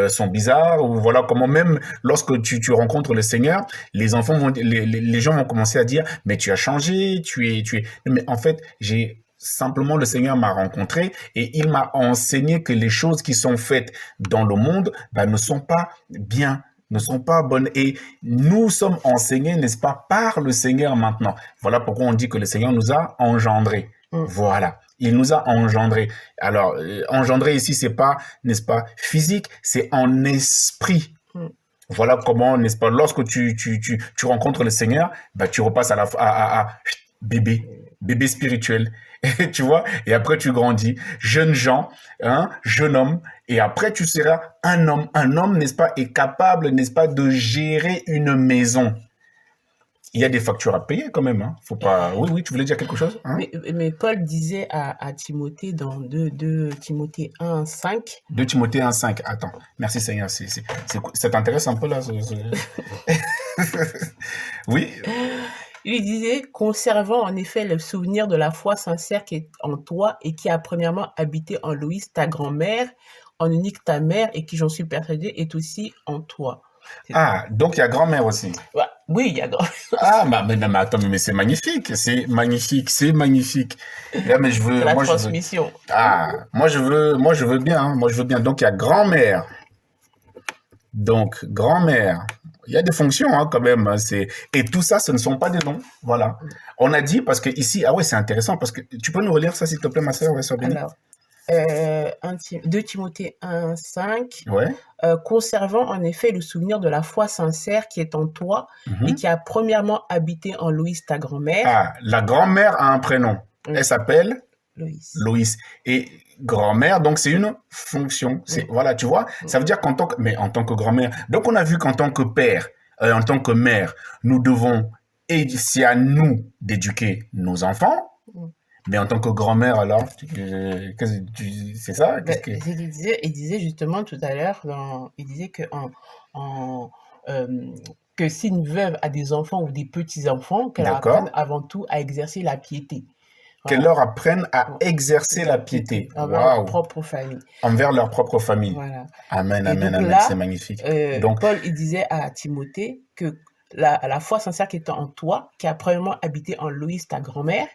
sont bizarres, ou voilà comment même lorsque tu rencontres le Seigneur, les gens vont commencer à dire mais tu as changé, tu es. Mais en fait, j'ai simplement le Seigneur m'a rencontré et il m'a enseigné que les choses qui sont faites dans le monde ne sont pas bien, ne sont pas bonnes. Et nous sommes enseignés, n'est-ce pas, par le Seigneur maintenant. Voilà pourquoi on dit que le Seigneur nous a engendrés. Voilà. Il nous a engendrés. Alors, engendré ici, c'est pas, n'est-ce pas, physique, c'est en esprit. Voilà comment, n'est-ce pas, lorsque tu rencontres le Seigneur, tu repasses à bébé spirituel. Tu vois, et après tu grandis, jeune gens, jeune homme, et après tu seras un homme. Un homme, n'est-ce pas, est capable, n'est-ce pas, de gérer une maison. Il y a des factures à payer quand même. Faut pas. Oui, tu voulais dire quelque chose, mais Paul disait à Timothée dans 2 Timothée 1:5. 2 Timothée 1:5. Attends, merci Seigneur. Ça t'intéresse un peu là Oui. Il lui disait, conservant en effet le souvenir de la foi sincère qui est en toi et qui a premièrement habité en Loïs, ta grand-mère, en Unique, ta mère, et qui, j'en suis persuadée, est aussi en toi. Ah, donc il y a grand-mère aussi. Oui, il y a grand-mère. Ah, mais attends, mais c'est magnifique, c'est magnifique. Là, mais je veux, la transmission. Moi je veux bien, Donc il y a grand-mère. Donc grand-mère. Il y a des fonctions quand même. Et tout ça, ce ne sont pas des noms. Voilà. On a dit, parce que ici, c'est intéressant, parce que tu peux nous relire ça, s'il te plaît, ma sœur, Alors, 2 Timothée 1:5. Ouais. Conservant en effet le souvenir de la foi sincère qui est en toi et qui a premièrement habité en Loïs, ta grand-mère. Ah, la grand-mère a un prénom. Elle s'appelle Loïs. Et grand-mère, donc c'est une fonction. Voilà, tu vois, ça veut dire en tant que grand-mère. Donc on a vu qu'en tant que père, en tant que mère, nous devons, et c'est à nous d'éduquer nos enfants. Mais en tant que grand-mère, alors, c'est ça? Il disait justement tout à l'heure, il disait que que si une veuve a des enfants ou des petits-enfants, qu'elle apprenne avant tout à exercer la piété. Qu'elle leur apprenne à exercer la piété. Envers leur propre famille. Envers leur propre famille. Voilà. Amen, c'est magnifique. Donc, Paul, il disait à Timothée que la foi sincère qui est en toi, qui a premièrement habité en Loïs, ta grand-mère,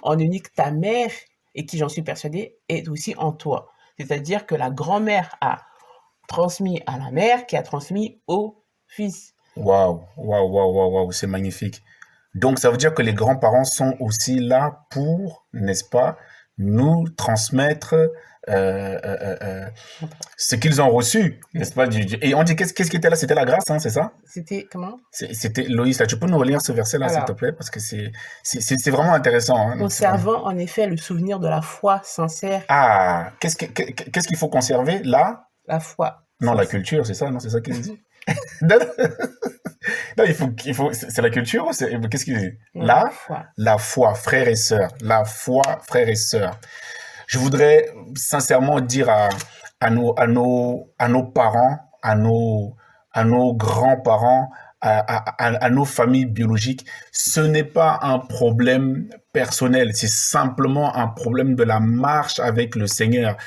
en Unique, ta mère, et qui, j'en suis persuadée, est aussi en toi. C'est-à-dire que la grand-mère a transmis à la mère, qui a transmis au fils. Waouh, c'est magnifique. Donc, ça veut dire que les grands-parents sont aussi là pour, n'est-ce pas, nous transmettre ce qu'ils ont reçu, n'est-ce pas? Et on dit, qu'est-ce qui était là? C'était la grâce, c'est ça? C'était comment? C'était Loïs, là. Tu peux nous relire ce verset-là, s'il te plaît? Parce que c'est vraiment intéressant. Conservant, en effet, le souvenir de la foi sincère. Ah, qu'est-ce qu'il faut conserver, là? La foi. Non, la culture, c'est ça, non? C'est ça qu'il dit? Non, il faut, c'est la culture, qu'est-ce qu'il dit? La foi, frères et sœurs. La foi, frères et sœurs. Je voudrais sincèrement dire à nos parents, à nos grands-parents, à nos familles biologiques, ce n'est pas un problème personnel, c'est simplement un problème de la marche avec le Seigneur.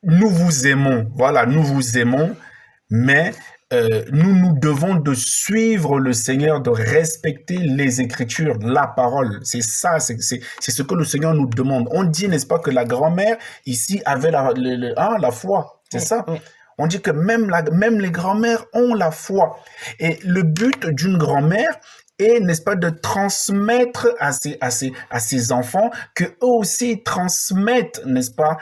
Nous vous aimons, mais nous devons de suivre le Seigneur, de respecter les Écritures, la parole. C'est ça, c'est ce que le Seigneur nous demande. On dit, n'est-ce pas, que la grand-mère ici avait la foi. C'est ça. On dit que même les grand-mères ont la foi. Et le but d'une grand-mère est, n'est-ce pas, de transmettre à ses enfants, que eux aussi transmettent, n'est-ce pas,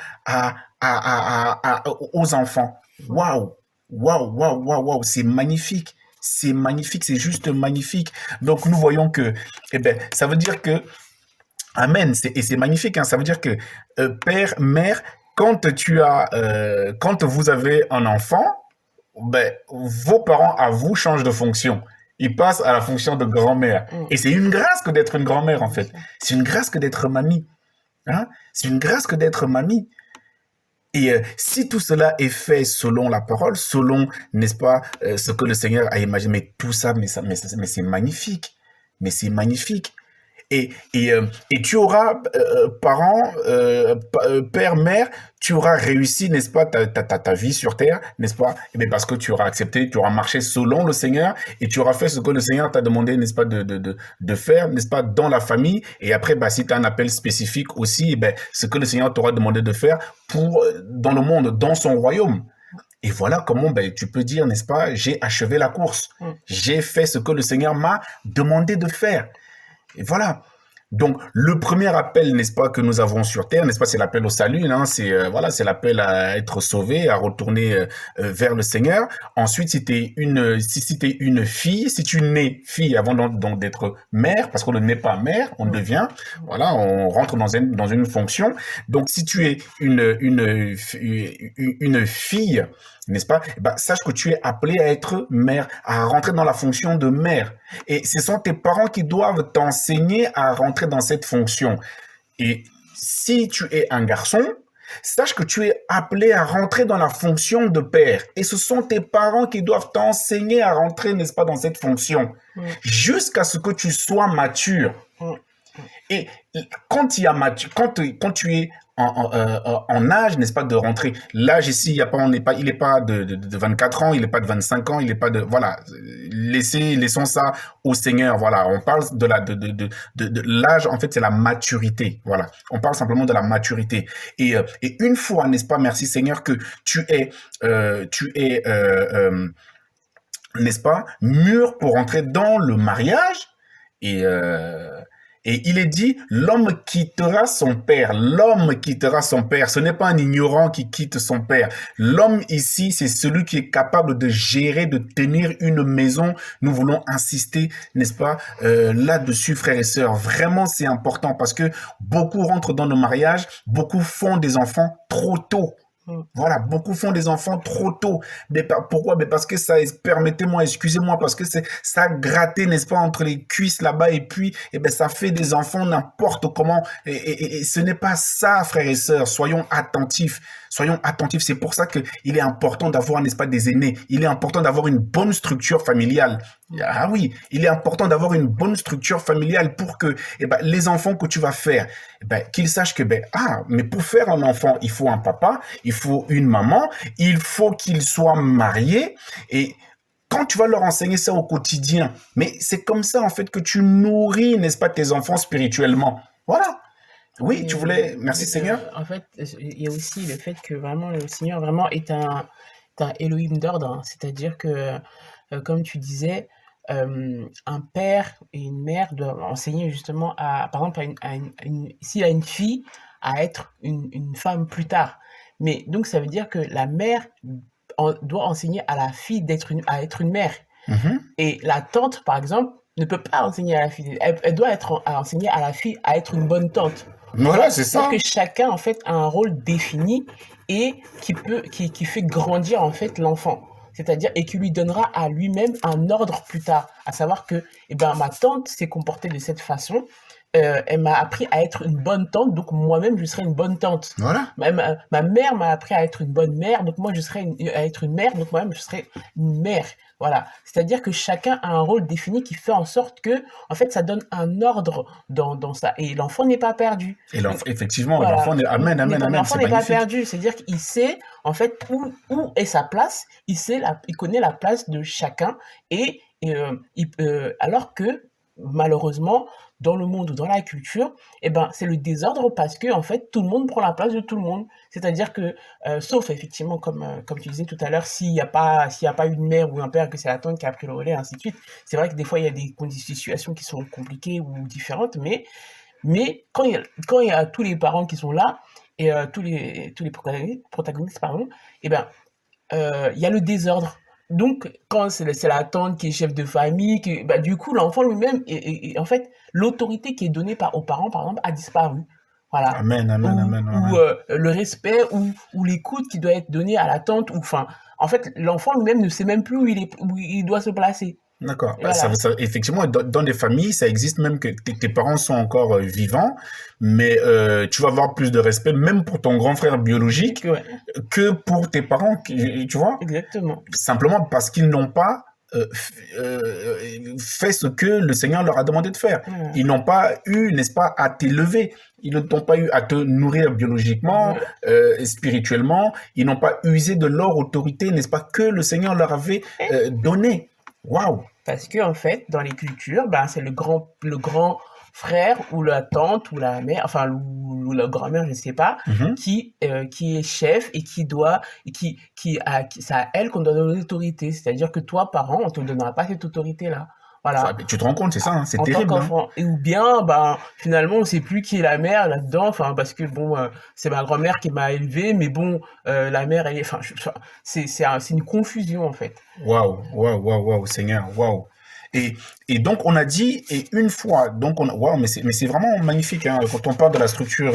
aux enfants. Waouh! C'est magnifique, c'est juste magnifique. Donc nous voyons que, ça veut dire que, amen, et c'est magnifique, ça veut dire que père, mère, quand vous avez un enfant, vos parents à vous changent de fonction. Ils passent à la fonction de grand-mère. Et c'est une grâce que d'être une grand-mère, en fait. C'est une grâce que d'être mamie. C'est une grâce que d'être mamie. Et si tout cela est fait selon la parole, selon, n'est-ce pas, ce que le Seigneur a imaginé, mais tout ça, mais c'est magnifique. Mais c'est magnifique. Et tu auras, parents, père, mère, tu auras réussi, n'est-ce pas, ta vie sur terre, n'est-ce pas? Eh bien, parce que tu auras accepté, tu auras marché selon le Seigneur et tu auras fait ce que le Seigneur t'a demandé, n'est-ce pas, de faire, n'est-ce pas, dans la famille. Et après, bah, si tu as un appel spécifique aussi, eh ben, ce que le Seigneur t'aura demandé de faire dans le monde, dans son royaume. Et voilà comment ben, tu peux dire, n'est-ce pas, j'ai achevé la course. J'ai fait ce que le Seigneur m'a demandé de faire. Et voilà. Donc, le premier appel, n'est-ce pas, que nous avons sur terre, n'est-ce pas, c'est l'appel au salut, hein, voilà, c'est l'appel à être sauvé, à retourner vers le Seigneur. Ensuite, si t'es une fille, si tu nais fille avant donc d'être mère, parce qu'on ne naît pas mère, on devient, voilà, on rentre dans une fonction. Donc, si tu es une fille, n'est-ce pas? Ben, sache que tu es appelé à être mère, à rentrer dans la fonction de mère. Et ce sont tes parents qui doivent t'enseigner à rentrer dans cette fonction. Et si tu es un garçon, sache que tu es appelé à rentrer dans la fonction de père. Et ce sont tes parents qui doivent t'enseigner à rentrer, n'est-ce pas, dans cette fonction. Jusqu'à ce que tu sois mature. Et quand tu es en âge, n'est-ce pas, de rentrer. L'âge ici, il n'est pas de 24 ans, il n'est pas de 25 ans, il n'est pas de, voilà. Laissons ça au Seigneur, voilà. On parle de l'âge, en fait, c'est la maturité, voilà. On parle simplement de la maturité. Et une fois, n'est-ce pas, merci Seigneur, que tu es, n'est-ce pas, mûr pour entrer dans le mariage, et il est dit, l'homme quittera son père. L'homme quittera son père. Ce n'est pas un ignorant qui quitte son père. L'homme ici, c'est celui qui est capable de gérer, de tenir une maison. Nous voulons insister, n'est-ce pas, là-dessus, frères et sœurs. Vraiment, c'est important parce que beaucoup rentrent dans le mariage, beaucoup font des enfants trop tôt. Voilà, beaucoup font des enfants trop tôt. Mais pourquoi? Mais parce que ça, permettez-moi, excusez-moi, parce que ça a gratté, n'est-ce pas, entre les cuisses là-bas, et puis, ça fait des enfants n'importe comment. Et ce n'est pas ça, frères et sœurs. Soyons attentifs. Soyons attentifs. C'est pour ça que il est important d'avoir, n'est-ce pas, des aînés. Il est important d'avoir une bonne structure familiale. Ah oui, il est important d'avoir une bonne structure familiale pour que, les enfants que tu vas faire, qu'ils sachent que, mais pour faire un enfant, il faut un papa, il faut une maman, il faut qu'ils soient mariés. Et quand tu vas leur enseigner ça au quotidien, mais c'est comme ça, en fait, que tu nourris, n'est-ce pas, tes enfants spirituellement. Voilà. Oui, tu voulais... Merci Seigneur. En fait, il y a aussi le fait que vraiment le Seigneur vraiment est un Elohim d'ordre, hein. C'est-à-dire que, comme tu disais, un père et une mère doivent enseigner justement par exemple, s'il a une fille, à être une femme plus tard. Mais donc, ça veut dire que la mère doit enseigner à la fille à être une mère. Et la tante, par exemple, ne peut pas enseigner à la fille. Elle doit enseigner à la fille à être une bonne tante. Voilà, c'est ça. Parce que chacun, en fait, a un rôle défini et qui fait grandir, en fait, l'enfant. C'est-à-dire, et qui lui donnera à lui-même un ordre plus tard. À savoir que, ma tante s'est comportée de cette façon. Elle m'a appris à être une bonne tante, donc moi-même, je serai une bonne tante. Voilà. Ma mère m'a appris à être une bonne mère, donc moi, à être une mère, donc moi-même, je serai une mère. Voilà. C'est-à-dire que chacun a un rôle défini qui fait en sorte que, en fait, ça donne un ordre dans ça. Et l'enfant n'est pas perdu. Et effectivement, voilà. L'enfant n'est... Amen. L'enfant n'est pas perdu. C'est-à-dire qu'il sait, en fait, où est sa place. Il connaît la place de chacun. Alors que, malheureusement, dans le monde ou dans la culture, c'est le désordre parce que, en fait, tout le monde prend la place de tout le monde. C'est-à-dire que, sauf effectivement, comme tu disais tout à l'heure, s'il y a pas une mère ou un père, que c'est la tante qui a pris le relais, ainsi de suite. C'est vrai que des fois, il y a des situations qui sont compliquées ou différentes, mais quand il y a tous les parents qui sont là, et tous les protagonistes, pardon, il y a le désordre. Donc, quand c'est la tante qui est chef de famille, du coup, l'enfant lui-même, en fait, l'autorité qui est donnée aux parents, par exemple, a disparu. Voilà. Amen. Ou le respect, ou l'écoute qui doit être donnée à la tante, en fait, l'enfant lui-même ne sait même plus où il doit se placer. D'accord. Voilà. Effectivement, dans des familles, ça existe même que tes parents sont encore vivants, mais tu vas avoir plus de respect, même pour ton grand frère biologique, que pour tes parents, tu vois. Exactement. Simplement parce qu'ils n'ont pas fait ce que le Seigneur leur a demandé de faire. Ils n'ont pas eu, n'est-ce pas, à t'élever. Ils n'ont pas eu à te nourrir biologiquement, spirituellement. Ils n'ont pas usé de leur autorité, n'est-ce pas, que le Seigneur leur avait donnée. Waouh! Parce que en fait, dans les cultures, ben, c'est le grand frère ou la tante ou la mère, enfin ou la grand-mère, je sais pas, qui est chef et c'est à elle qu'on donne l'autorité. C'est-à-dire que toi, parent, on te donnera pas cette autorité-là. Voilà. Tu te rends compte, c'est ça, hein, c'est En tant terrible. Hein. qu'enfant. Et ou bien, ben, finalement, on sait plus qui est la mère là-dedans, enfin, parce que bon, c'est ma grand-mère qui m'a élevé, mais bon, la mère, elle est, enfin, c'est une confusion en fait. Waouh, waouh, waouh, waouh, Seigneur, waouh. Et donc, on a dit, et une fois, donc, waouh, mais c'est vraiment magnifique, hein, quand on parle de la structure,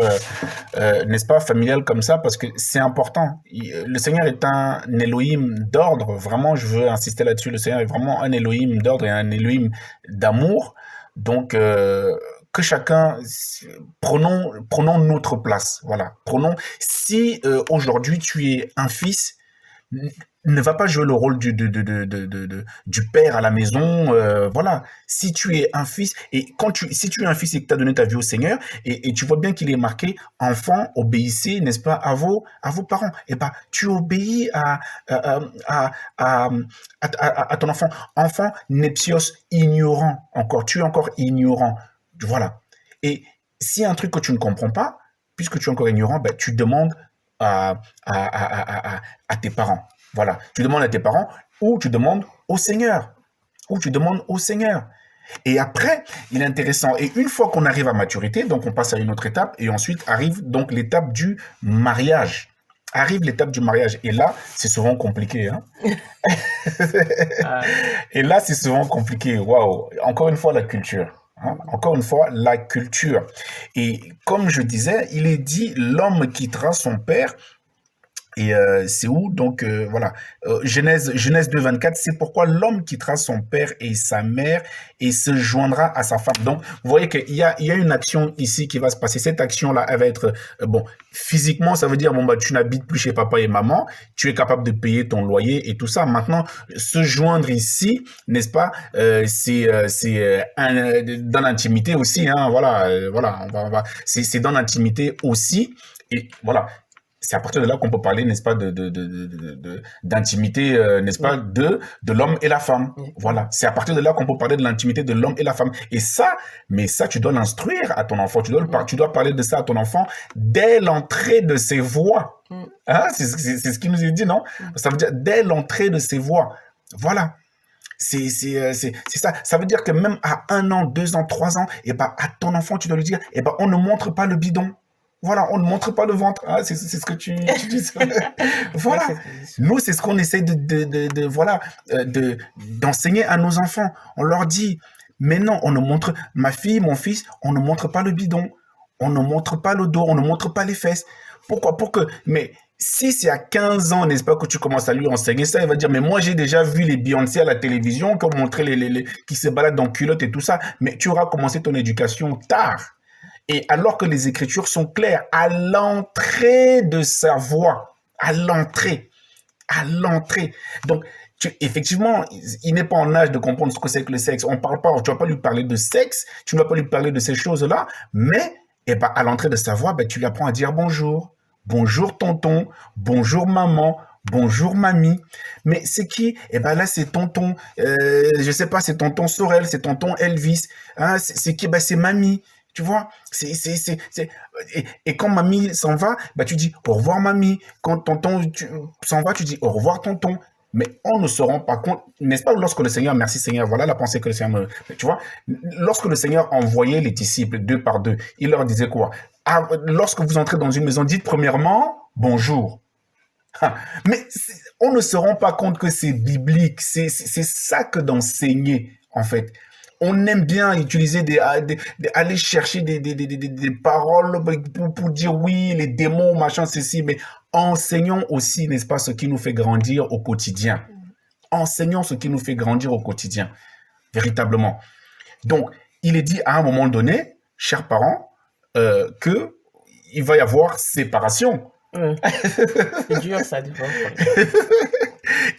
n'est-ce pas, familiale comme ça, parce que c'est important. Le Seigneur est un Elohim d'ordre, vraiment, je veux insister là-dessus, le Seigneur est vraiment un Elohim d'ordre et un Elohim d'amour. Donc, que chacun, prenons notre place, voilà. Si aujourd'hui tu es un fils, ne va pas jouer le rôle du père à la maison, voilà. Si tu es un fils, et si tu es un fils et que tu as donné ta vie au Seigneur, et tu vois bien qu'il est marqué, enfants, obéissez, n'est-ce pas, à vos parents. Et ben, tu obéis à ton enfant. Enfant, nepsios, ignorant, encore. Tu es encore ignorant. Voilà. Et s'il y a un truc que tu ne comprends pas, puisque tu es encore ignorant, ben, tu demandes à tes parents. Voilà. Tu demandes à tes parents ou tu demandes au Seigneur. Et après, il est intéressant. Et une fois qu'on arrive à maturité, donc on passe à une autre étape et ensuite arrive donc l'étape du mariage. Et là, c'est souvent compliqué. Hein. Et là, c'est souvent compliqué. Waouh. Encore une fois, la culture. Hein? Encore une fois, la culture. Et comme je disais, il est dit, l'homme quittera son père. Et c'est où donc voilà, Genèse 2:24, c'est pourquoi l'homme quittera son père et sa mère et se joindra à sa femme. Donc vous voyez qu'il y a une action ici qui va se passer. Cette action là, elle va être bon, physiquement, ça veut dire bon bah tu n'habites plus chez papa et maman, tu es capable de payer ton loyer et tout ça. Maintenant, se joindre ici, n'est-ce pas, c'est dans l'intimité aussi, hein, voilà, c'est dans l'intimité aussi. Et voilà, c'est à partir de là qu'on peut parler, n'est-ce pas, d'intimité, n'est-ce pas, de l'homme et la femme. Voilà. C'est à partir de là qu'on peut parler de l'intimité de l'homme et la femme. Et ça, tu dois l'instruire à ton enfant. Tu dois parler de ça à ton enfant dès l'entrée de ses voies. Hein? C'est ce qui nous est dit, non? Ça veut dire dès l'entrée de ses voies. Voilà. C'est ça. Ça veut dire que même à 1 an, 2 ans, 3 ans, et ben, à ton enfant, tu dois lui dire, et ben, on ne montre pas le bidon. Voilà, on ne montre pas le ventre. Ah, c'est ce que tu dis. Voilà. Nous, c'est ce qu'on essaie d'enseigner à nos enfants. On leur dit, mais non, on ne montre, ma fille, mon fils, on ne montre pas le bidon. On ne montre pas le dos, on ne montre pas les fesses. Pourquoi? Mais si c'est à 15 ans, n'est-ce pas, que tu commences à lui enseigner ça, il va dire, mais moi, j'ai déjà vu les Beyoncé à la télévision qui ont montré qui se baladent dans culottes et tout ça. Mais tu auras commencé ton éducation tard. Et alors que les Écritures sont claires, à l'entrée de sa voix, à l'entrée. Donc, effectivement, il n'est pas en âge de comprendre ce que c'est que le sexe. Tu ne vas pas lui parler de sexe, tu ne vas pas lui parler de ces choses-là, mais à l'entrée de sa voix, tu lui apprends à dire bonjour. Bonjour tonton, bonjour maman, bonjour mamie. Mais c'est qui? Là, c'est tonton, je sais pas, c'est tonton Sorel, c'est tonton Elvis. Hein, c'est qui? C'est mamie. Tu vois, et quand mamie s'en va, tu dis au revoir mamie. Quand tonton s'en va, tu dis au revoir tonton. Mais on ne se rend pas compte, n'est-ce pas, lorsque le Seigneur, merci Seigneur, voilà la pensée que le Seigneur tu vois, lorsque le Seigneur envoyait les disciples 2 par 2, il leur disait quoi? Lorsque vous entrez dans une maison, dites premièrement bonjour. Mais on ne se rend pas compte que c'est biblique, c'est ça que d'enseigner, en fait. On aime bien utiliser aller chercher des paroles pour dire oui, les démons, machin, ceci, mais enseignons aussi, n'est-ce pas, ce qui nous fait grandir au quotidien. Enseignons ce qui nous fait grandir au quotidien, véritablement. Donc, il est dit à un moment donné, chers parents, que il va y avoir séparation. C'est dur, ça, des fois.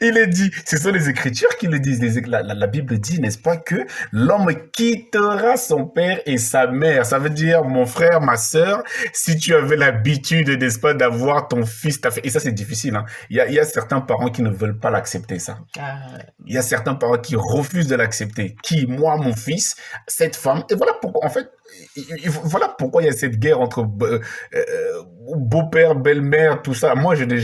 Il est dit, ce sont les Écritures qui le disent. La Bible dit, n'est-ce pas, que l'homme quittera son père et sa mère. Ça veut dire, mon frère, ma sœur, si tu avais l'habitude, n'est-ce pas, d'avoir ton fils, ta fille, et ça c'est difficile, hein. Il y a certains parents qui ne veulent pas l'accepter, ça. Ah, Il y a certains parents qui refusent de l'accepter. Qui, moi, mon fils, cette femme. Et voilà pourquoi, en fait, voilà pourquoi il y a cette guerre entre beau-père, belle-mère, tout ça. Moi, je n'ai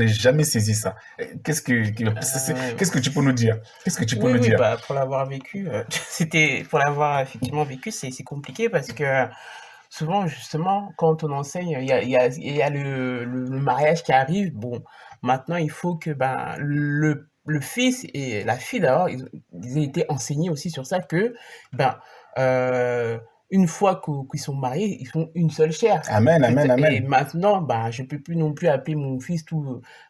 jamais saisi ça. Qu'est-ce que tu peux nous dire? Qu'est-ce que tu peux oui, nous oui, dire? bah, pour l'avoir vécu, pour l'avoir effectivement vécu, c'est compliqué parce que souvent, justement, quand on enseigne, il y a le mariage qui arrive. Bon, maintenant, il faut que ben, le fils et la fille, d'abord, ils aient été enseignés aussi sur ça, que ben, euh, une fois qu'ils sont mariés, ils sont une seule chair. Amen, amen, Et amen. maintenant, ben, je ne peux plus non plus appeler mon fils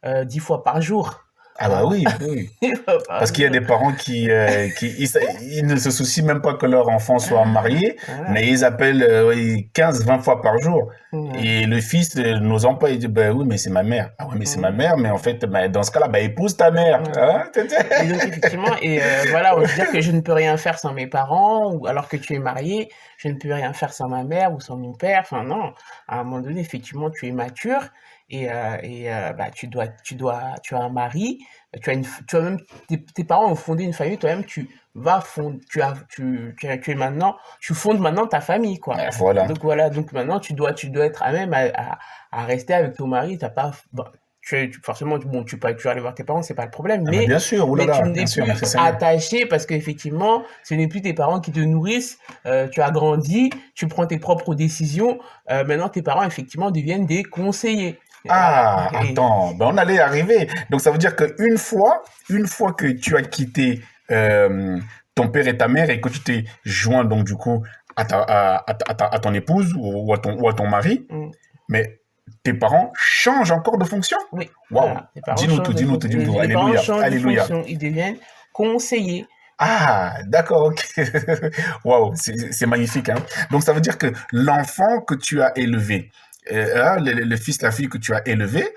10 fois par jour. Ah bah Hein. oui, oui. 10 fois par Parce qu'il y a jour. des parents ils ne se soucient même pas que leur enfant soit marié, Voilà. mais ils appellent oui, 15, 20 fois par jour. Ouais. Et le fils n'osant pas, il dit, ben oui, mais c'est ma mère. Ah oui, mais c'est ma mère, mais en fait, ben, dans ce cas-là, ben, épouse ta mère. Ouais. Hein? Et donc, effectivement, voilà, on veut dire que je ne peux rien faire sans mes parents, ou alors que tu es marié, je ne peux rien faire sans ma mère ou sans mon père. Enfin, non, à un moment donné, effectivement, tu es mature bah, tu as un mari, tu as même, tes parents ont fondé une famille, toi-même, tu vas fondre, tu es maintenant, tu fondes maintenant ta famille, quoi. Voilà. Donc, voilà, donc maintenant, tu dois être à même à rester avec ton mari, t'as pas, bon, forcément, bon, tu peux aller voir tes parents, c'est pas le problème, Ah, mais bien sûr, mais oulala, tu bien n'es sûr, plus merci Seigneur. attaché parce qu'effectivement, ce n'est plus tes parents qui te nourrissent, tu as grandi, tu prends tes propres décisions, maintenant tes parents, effectivement, deviennent des conseillers. Ah, Voilà. attends, ben on allait arriver. Donc ça veut dire qu'une fois que tu as quitté ton père et ta mère et que tu t'es joint donc du coup à ton épouse ou à ton mari, Mm. mais tes parents changent encore de fonction. Oui, Waouh, voilà. Les parents dis-nous changent tout, de dis-nous tout, fonction. dis-nous tout. Les parents Alléluia, changent de alléluia. fonction, ils deviennent conseillers. Ah, d'accord, ok. Waouh, c'est magnifique, hein. Donc ça veut dire que l'enfant que tu as élevé, le fils, la fille que tu as élevé,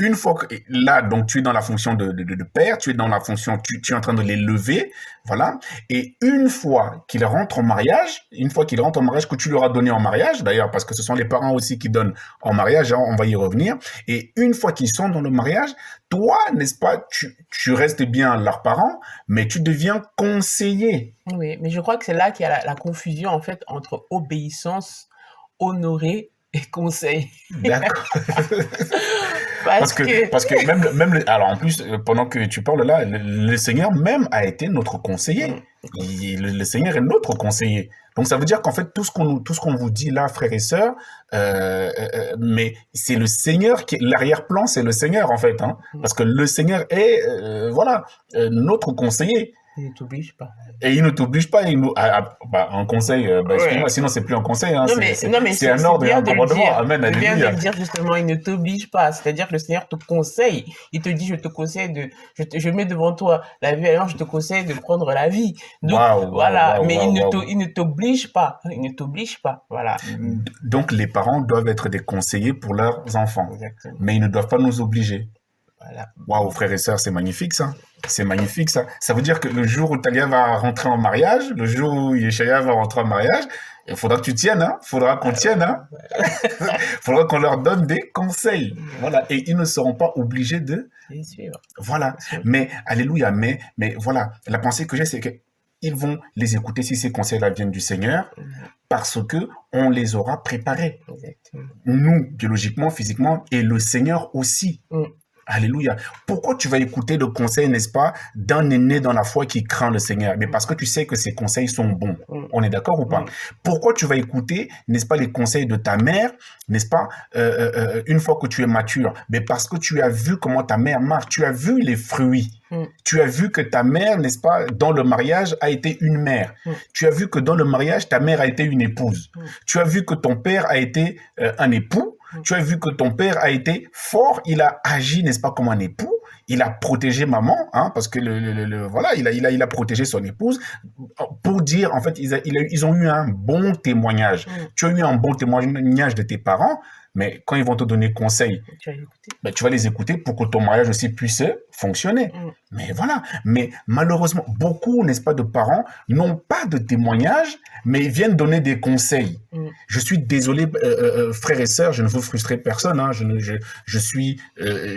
une fois que là, donc tu es dans la fonction de père, tu es dans la fonction, tu es en train de l'élever, voilà. Et une fois qu'il rentre en mariage, que tu leur as donné en mariage, d'ailleurs, parce que ce sont les parents aussi qui donnent en mariage, hein, on va y revenir. Et une fois qu'ils sont dans le mariage, toi, n'est-ce pas, tu restes bien leurs parents, mais tu deviens conseiller. Oui, mais je crois que c'est là qu'il y a la confusion, en fait, entre obéissance, honorer et conseil. D'accord. Parce que, Parce que alors en plus, pendant que tu parles là, le Seigneur même a été notre conseiller. Le Seigneur est notre conseiller. Donc ça veut dire qu'en fait, tout ce qu'on vous dit là, frères et sœurs, mais c'est le Seigneur l'arrière-plan, c'est le Seigneur en fait, hein. Parce que le Seigneur est, notre conseiller. il ne t'oblige pas. Et il ne t'oblige pas, un conseil, excuse-moi, Ouais. sinon c'est plus un conseil, hein, Non, mais c'est un ordre et bien un de le commandement. dire. Amen, C'est bien de alléluia. le dire, justement, il ne t'oblige pas. C'est-à-dire que le Seigneur te conseille. Il te dit, je te conseille je mets devant toi la vie, alors je te conseille de prendre la vie. Donc, Waouh, voilà. waouh, Mais waouh. il ne t'oblige pas. Il ne t'oblige pas. Voilà. Donc les parents doivent être des conseillers pour leurs enfants, Exactement. mais ils ne doivent pas nous obliger. Voilà. Waouh, frères et sœurs, c'est magnifique ça. C'est magnifique ça. Ça veut dire que le jour où Talia va rentrer en mariage, le jour où Yeshaya va rentrer en mariage, il faudra que tu tiennes, hein. Faudra qu'on tienne, hein. Faudra qu'on leur donne des conseils. Voilà. Et ils ne seront pas obligés de. C'est sûr. Voilà. C'est sûr. Mais, alléluia, mais voilà. La pensée que j'ai, c'est que ils vont les écouter si ces conseils-là viennent du Seigneur, parce que on les aura préparés. Exactement. Nous, biologiquement, physiquement, et le Seigneur aussi. Mm. Alléluia. Pourquoi tu vas écouter le conseil, n'est-ce pas, d'un aîné dans la foi qui craint le Seigneur? Mais parce que tu sais que ses conseils sont bons. On est d'accord ou pas? Pourquoi tu vas écouter, n'est-ce pas, les conseils de ta mère, n'est-ce pas, une fois que tu es mature? Mais parce que tu as vu comment ta mère marche, tu as vu les fruits. Tu as vu que ta mère, n'est-ce pas, dans le mariage a été une mère. Tu as vu que dans le mariage, ta mère a été une épouse. Tu as vu que ton père a été un époux. Tu as vu que ton père a été fort, il a agi, n'est-ce pas, comme un époux. Il a protégé maman, hein, parce que voilà, il a protégé son épouse pour dire, en fait, ils ont eu un bon témoignage. Tu as eu un bon témoignage de tes parents, mais quand ils vont te donner conseil, Tu vas écouter. tu vas les écouter pour que ton mariage aussi puisse fonctionner. Mm. Mais voilà. Mais malheureusement, beaucoup, n'est-ce pas, de parents n'ont pas de témoignages, mais ils viennent donner des conseils. Mm. Je suis désolé, frères et sœurs, je ne veux frustrer personne. Hein, je suis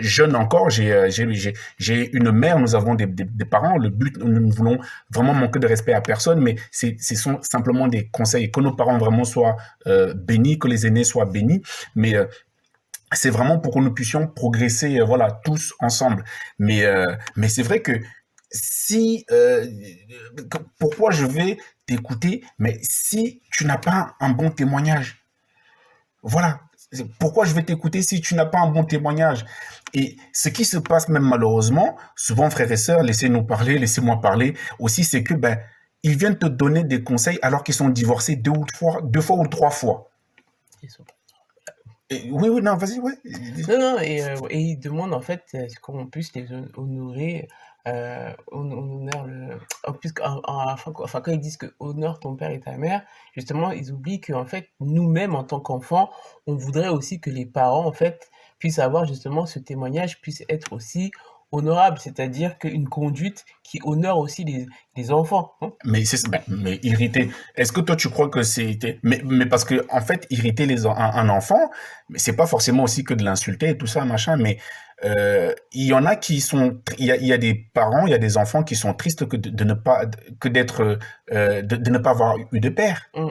jeune encore, j'ai une mère, nous avons des parents. Le but, nous ne voulons vraiment manquer de respect à personne, mais ce sont simplement des conseils. Que nos parents vraiment soient bénis, que les aînés soient bénis. Mais c'est vraiment pour que nous puissions progresser, voilà, tous ensemble. Mais c'est vrai que si, pourquoi je vais t'écouter, mais si tu n'as pas un bon témoignage, voilà. Pourquoi je vais t'écouter si tu n'as pas un bon témoignage? Et ce qui se passe même malheureusement, souvent frères et sœurs, laissez-nous parler, laissez-moi parler aussi, c'est que ben ils viennent te donner des conseils alors qu'ils sont divorcés deux fois ou trois fois. Ils sont pas- Oui, non, vas-y, ouais. Non, et ils demandent en fait qu'on puisse les honorer. On honore enfin, quand ils disent que honore ton père et ta mère, justement, ils oublient qu'en fait, nous-mêmes, en tant qu'enfants, on voudrait aussi que les parents, en fait, puissent avoir justement ce témoignage, puisse être aussi honorable, c'est-à-dire qu'une conduite qui honore aussi les enfants, hein. Mais irriter. Est-ce que toi tu crois que c'était mais parce que en fait irriter un enfant, mais c'est pas forcément aussi que de l'insulter et tout ça machin. Mais il y en a qui sont il y a des parents, il y a des enfants qui sont tristes de ne pas que d'être de ne pas avoir eu de père Mm.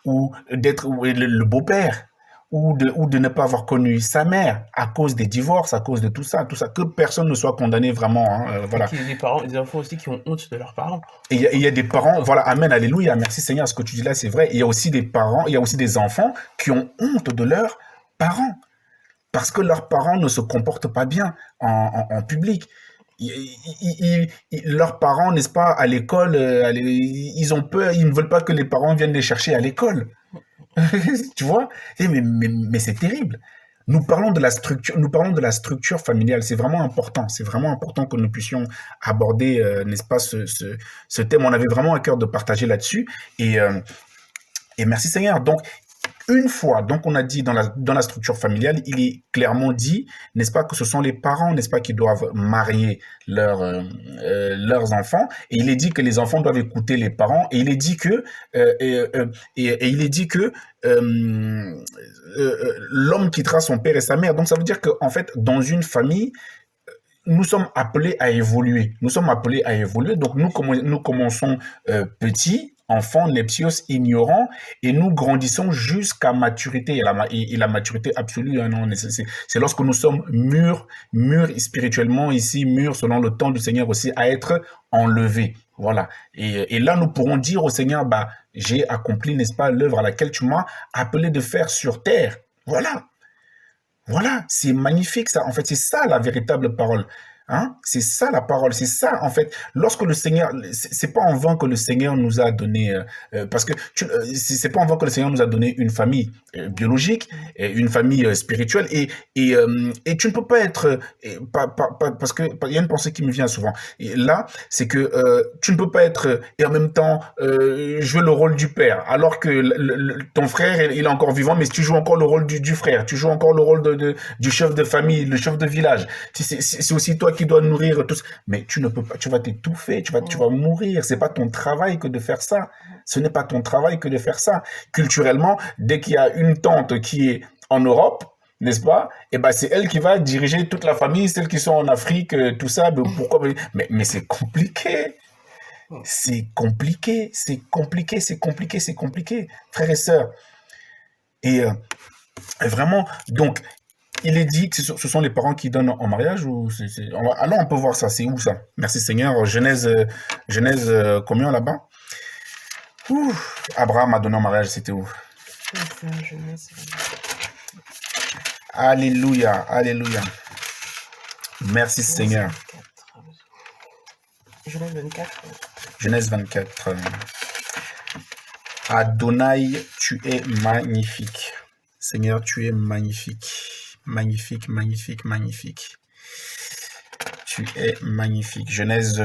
ou d'être le beau-père ou de ne pas avoir connu sa mère à cause des divorces, à cause de tout ça, que personne ne soit condamné vraiment, hein, Et voilà. des enfants aussi qui ont honte de leurs parents. Et il y a des parents, voilà, amen, alléluia, merci Seigneur, ce que tu dis là, c'est vrai. Il y a aussi des parents, il y a aussi des enfants qui ont honte de leurs parents parce que leurs parents ne se comportent pas bien en public. Leurs parents, n'est-ce pas, à l'école, ils ont peur, ils ne veulent pas que les parents viennent les chercher à l'école. Tu vois? Mais c'est terrible. Nous parlons de la structure familiale. C'est vraiment important. C'est vraiment important que nous puissions aborder, n'est-ce pas, ce thème. On avait vraiment à cœur de partager là-dessus. Et merci Seigneur. Donc, une fois, donc on a dit dans la structure familiale, il est clairement dit, n'est-ce pas, que ce sont les parents, n'est-ce pas, qui doivent marier leurs enfants. Et il est dit que les enfants doivent écouter les parents. Et il est dit que il est dit que l'homme quittera son père et sa mère. Donc ça veut dire que en fait, dans une famille, nous sommes appelés à évoluer. Nous sommes appelés à évoluer. Donc, nous commençons petits, enfants, nepsios, ignorants, et nous grandissons jusqu'à maturité. Et la maturité absolue, hein, non, c'est lorsque nous sommes mûrs spirituellement ici, mûrs selon le temps du Seigneur aussi, à être enlevés. Voilà. Et là, nous pourrons dire au Seigneur, bah, j'ai accompli, n'est-ce pas, l'œuvre à laquelle tu m'as appelé de faire sur terre. Voilà. Voilà, c'est magnifique ça. En fait, c'est ça la véritable parole. Hein? C'est ça la parole. C'est ça, en fait. Lorsque le Seigneur, c'est pas en vain que le Seigneur nous a donné, parce que c'est pas en vain que le Seigneur nous a donné une famille biologique, une famille spirituelle, et tu ne peux pas être, parce que il y a une pensée qui me vient souvent. Et là, c'est que tu ne peux pas être et en même temps jouer le rôle du père, alors que ton frère il est encore vivant, mais tu joues encore le rôle du frère, tu joues encore le rôle du chef de famille, le chef de village. C'est aussi toi qui dois nourrir tous. Mais tu ne peux pas, tu vas t'étouffer, tu vas mourir. C'est pas ton travail que de faire ça. Ce n'est pas ton travail que de faire ça. Culturellement, dès qu'il y a une tante qui est en Europe, n'est-ce pas? Et ben c'est elle qui va diriger toute la famille, celles qui sont en Afrique, tout ça. Mais pourquoi? Mais c'est compliqué. C'est compliqué, c'est compliqué, c'est compliqué, c'est compliqué, frères et sœurs. Et vraiment, donc, il est dit que ce sont les parents qui donnent en mariage ou alors on peut voir ça, c'est où ça? Merci Seigneur. Genèse combien là-bas? Abraham a donné en mariage, c'était où? Alléluia, alléluia. Merci Seigneur. Genèse 24. Genèse 24. Adonai, tu es magnifique. Seigneur, tu es magnifique. Magnifique, magnifique, magnifique. Tu es magnifique. Genèse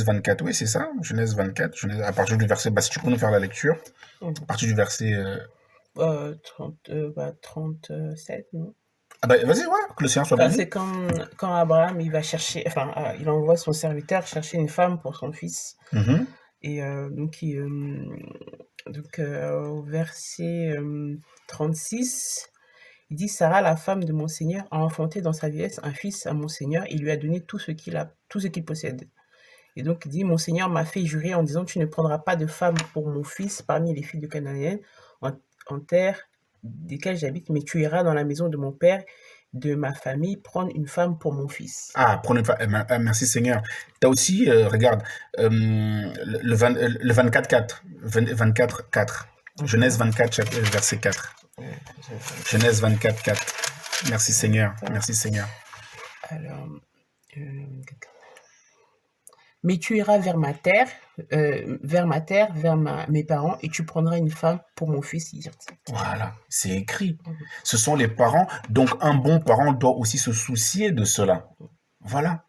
24, oui, c'est ça. Genèse 24. À partir du verset, si tu peux nous faire la lecture. À partir du verset... 37, non? Ah bah, vas-y, ouais, que le Seigneur soit béni. C'est quand Abraham, il va chercher, enfin, il envoie son serviteur chercher une femme pour son fils. Mhm. Et au verset 36, il dit, Sarah, la femme de mon Seigneur, a enfanté dans sa vieillesse un fils à mon Seigneur et lui a donné tout ce qu'il possède. Et donc, il dit, mon Seigneur m'a fait jurer en disant, tu ne prendras pas de femme pour mon fils parmi les filles de Cananéennes en terre desquelles j'habite, mais tu iras dans la maison de mon père, de ma famille, prendre une femme pour mon fils. Ah, prenez pas. Merci Seigneur. Tu as aussi, regarde, le 24-4. 24-4. Genèse 24, verset 4. Genèse 24-4. Merci Seigneur. Merci Seigneur. Alors, mais tu iras vers ma terre, mes parents, et tu prendras une femme pour mon fils. Voilà, c'est écrit. Ce sont les parents. Donc, un bon parent doit aussi se soucier de cela. Voilà.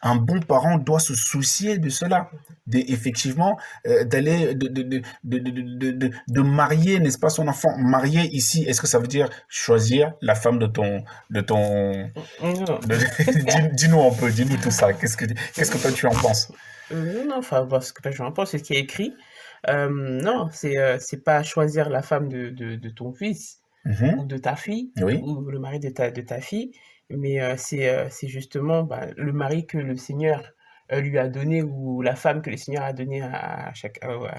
Un bon parent doit se soucier de cela. Effectivement, d'aller, de marier, n'est-ce pas, son enfant. Marier ici, est-ce que ça veut dire choisir la femme de ton... Dis-nous un peu, dis-nous tout ça. Qu'est-ce que toi tu en penses? Non, enfin, ce que j'en pense, c'est ce qui est écrit. Non, c'est pas choisir la femme de ton fils ou de ta fille, Oui. ou le mari de ta fille, mais c'est justement le mari que le Seigneur lui a donné, ou la femme que le Seigneur a donnée à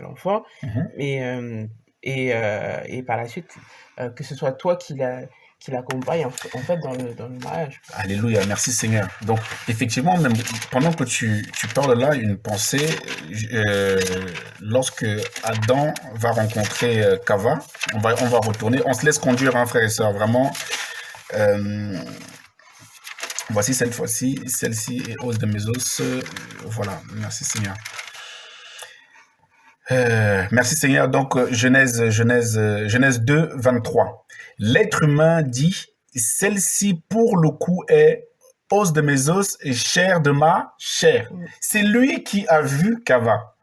l'enfant, et par la suite, que ce soit toi qui l'accompagne en fait dans le mariage. Alléluia, merci Seigneur. Donc, effectivement, même pendant que tu parles là, une pensée, lorsque Adam va rencontrer Kava, on va retourner, on se laisse conduire, hein, frères et sœurs, vraiment. Voici cette fois-ci, celle-ci est os de mes os. Voilà, merci Seigneur. Merci Seigneur. Donc, Genèse 2, 23. L'être humain dit, celle-ci pour le coup est os de mes os et chair de ma chair. C'est lui qui a vu Kava.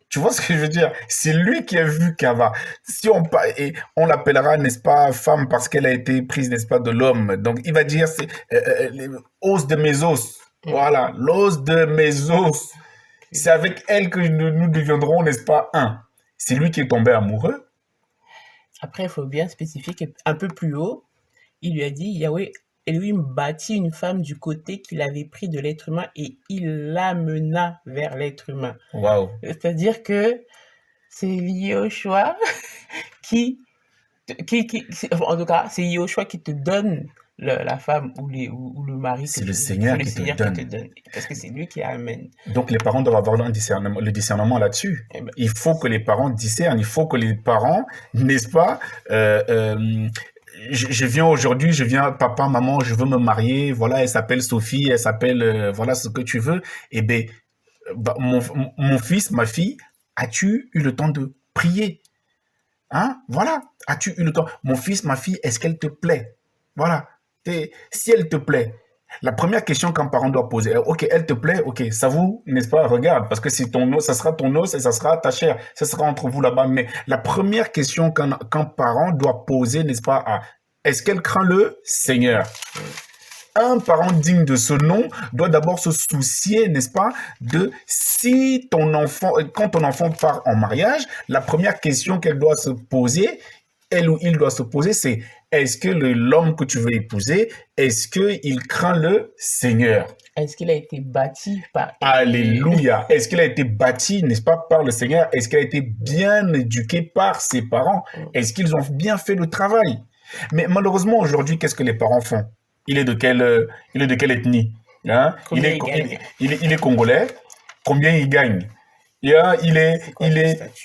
Tu vois ce que je veux dire? C'est lui qui a vu Kava. Si on l'appellera, n'est-ce pas, femme parce qu'elle a été prise, n'est-ce pas, de l'homme. Donc, il va dire, c'est os de mes os. Voilà, l'os de mes os. C'est avec elle que nous deviendrons, n'est-ce pas, un. C'est lui qui est tombé amoureux. Après, il faut bien spécifier qu'un peu plus haut, il lui a dit, Yahweh Elohim bâtit une femme du côté qu'il avait pris de l'être humain et il l'amena vers l'être humain. Waouh. C'est-à-dire que c'est Yahushua en tout cas, c'est Yahushua qui te donne la femme ou le mari. C'est le Seigneur qui te donne. Parce que c'est lui qui amène. Donc les parents doivent avoir le discernement là-dessus. Il faut que les parents discernent, il faut que les parents, n'est-ce pas, je viens, papa, maman, je veux me marier, voilà, elle s'appelle Sophie, elle s'appelle, voilà ce que tu veux. Eh bien, mon fils, ma fille, as-tu eu le temps de prier? Hein? Voilà, as-tu eu le temps? Mon fils, ma fille, est-ce qu'elle te plaît? Voilà. Et si elle te plaît, la première question qu'un parent doit poser, ok, elle te plaît, ok, ça vous, n'est-ce pas, regarde, parce que c'est ton os, ça sera ton os et ça sera ta chair, ça sera entre vous là-bas. Mais la première question qu'un parent doit poser, n'est-ce pas, est-ce qu'elle craint le Seigneur? Un parent digne de ce nom doit d'abord se soucier, n'est-ce pas, de si quand ton enfant part en mariage, la première question qu'elle doit se poser, elle ou il doit se poser, c'est est-ce que l'homme que tu veux épouser, est-ce qu'il craint le Seigneur? Est-ce qu'il a été bâti par... Alléluia. Est-ce qu'il a été bâti, n'est-ce pas, par le Seigneur? Est-ce qu'il a été bien éduqué par ses parents? Est-ce qu'ils ont bien fait le travail? Mais malheureusement, aujourd'hui, qu'est-ce que les parents font? Il est de quelle ethnie? Hein? Il est congolais. Combien il gagne?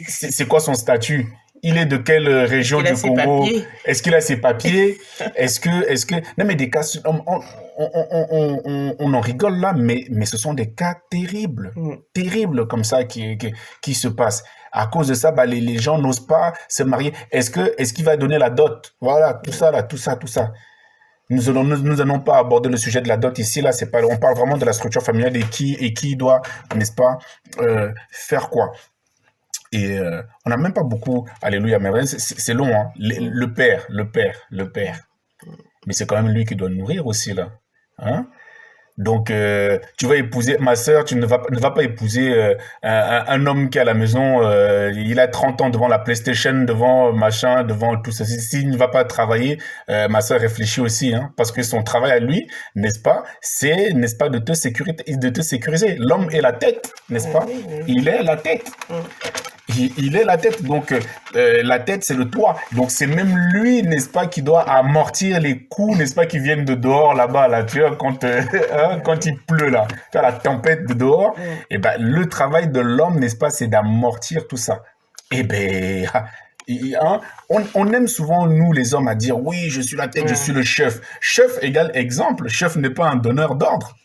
C'est quoi son statut? Il est de quelle région du Congo? Est-ce qu'il a ses papiers? Est-ce que... Non, mais des cas... On en rigole là, mais ce sont des cas terribles. Terribles comme ça qui se passent. À cause de ça, les gens n'osent pas se marier. Est-ce qu'il va donner la dot? Voilà, tout ça là, tout ça. Nous n'allons pas aborder le sujet de la dot ici, là, on parle vraiment de la structure familiale et qui doit, n'est-ce pas, faire quoi. Et on n'a même pas beaucoup, alléluia, mais c'est long, hein, le père. mais c'est quand même lui qui doit nourrir aussi, là. Hein? Donc, tu vas épouser, ma sœur, tu ne vas pas épouser un homme qui est à la maison, il a 30 ans devant la PlayStation, devant machin, devant tout ça. S'il ne va pas travailler, ma sœur réfléchit aussi, hein, parce que son travail à lui, n'est-ce pas, c'est, n'est-ce pas, de te sécuriser. L'homme est la tête, n'est-ce pas? Oui, oui. Il est la tête. Il est la tête, donc la tête c'est le toit, donc c'est même lui, n'est-ce pas, qui doit amortir les coups, n'est-ce pas, qui viennent de dehors là-bas, là, tu vois, quand, hein, quand il pleut là, tu vois, la tempête de dehors, et ben le travail de l'homme, n'est-ce pas, c'est d'amortir tout ça. Et ben, hein, on aime souvent, nous les hommes, à dire, oui, je suis la tête, je suis le chef. Chef égale exemple, chef n'est pas un donneur d'ordre.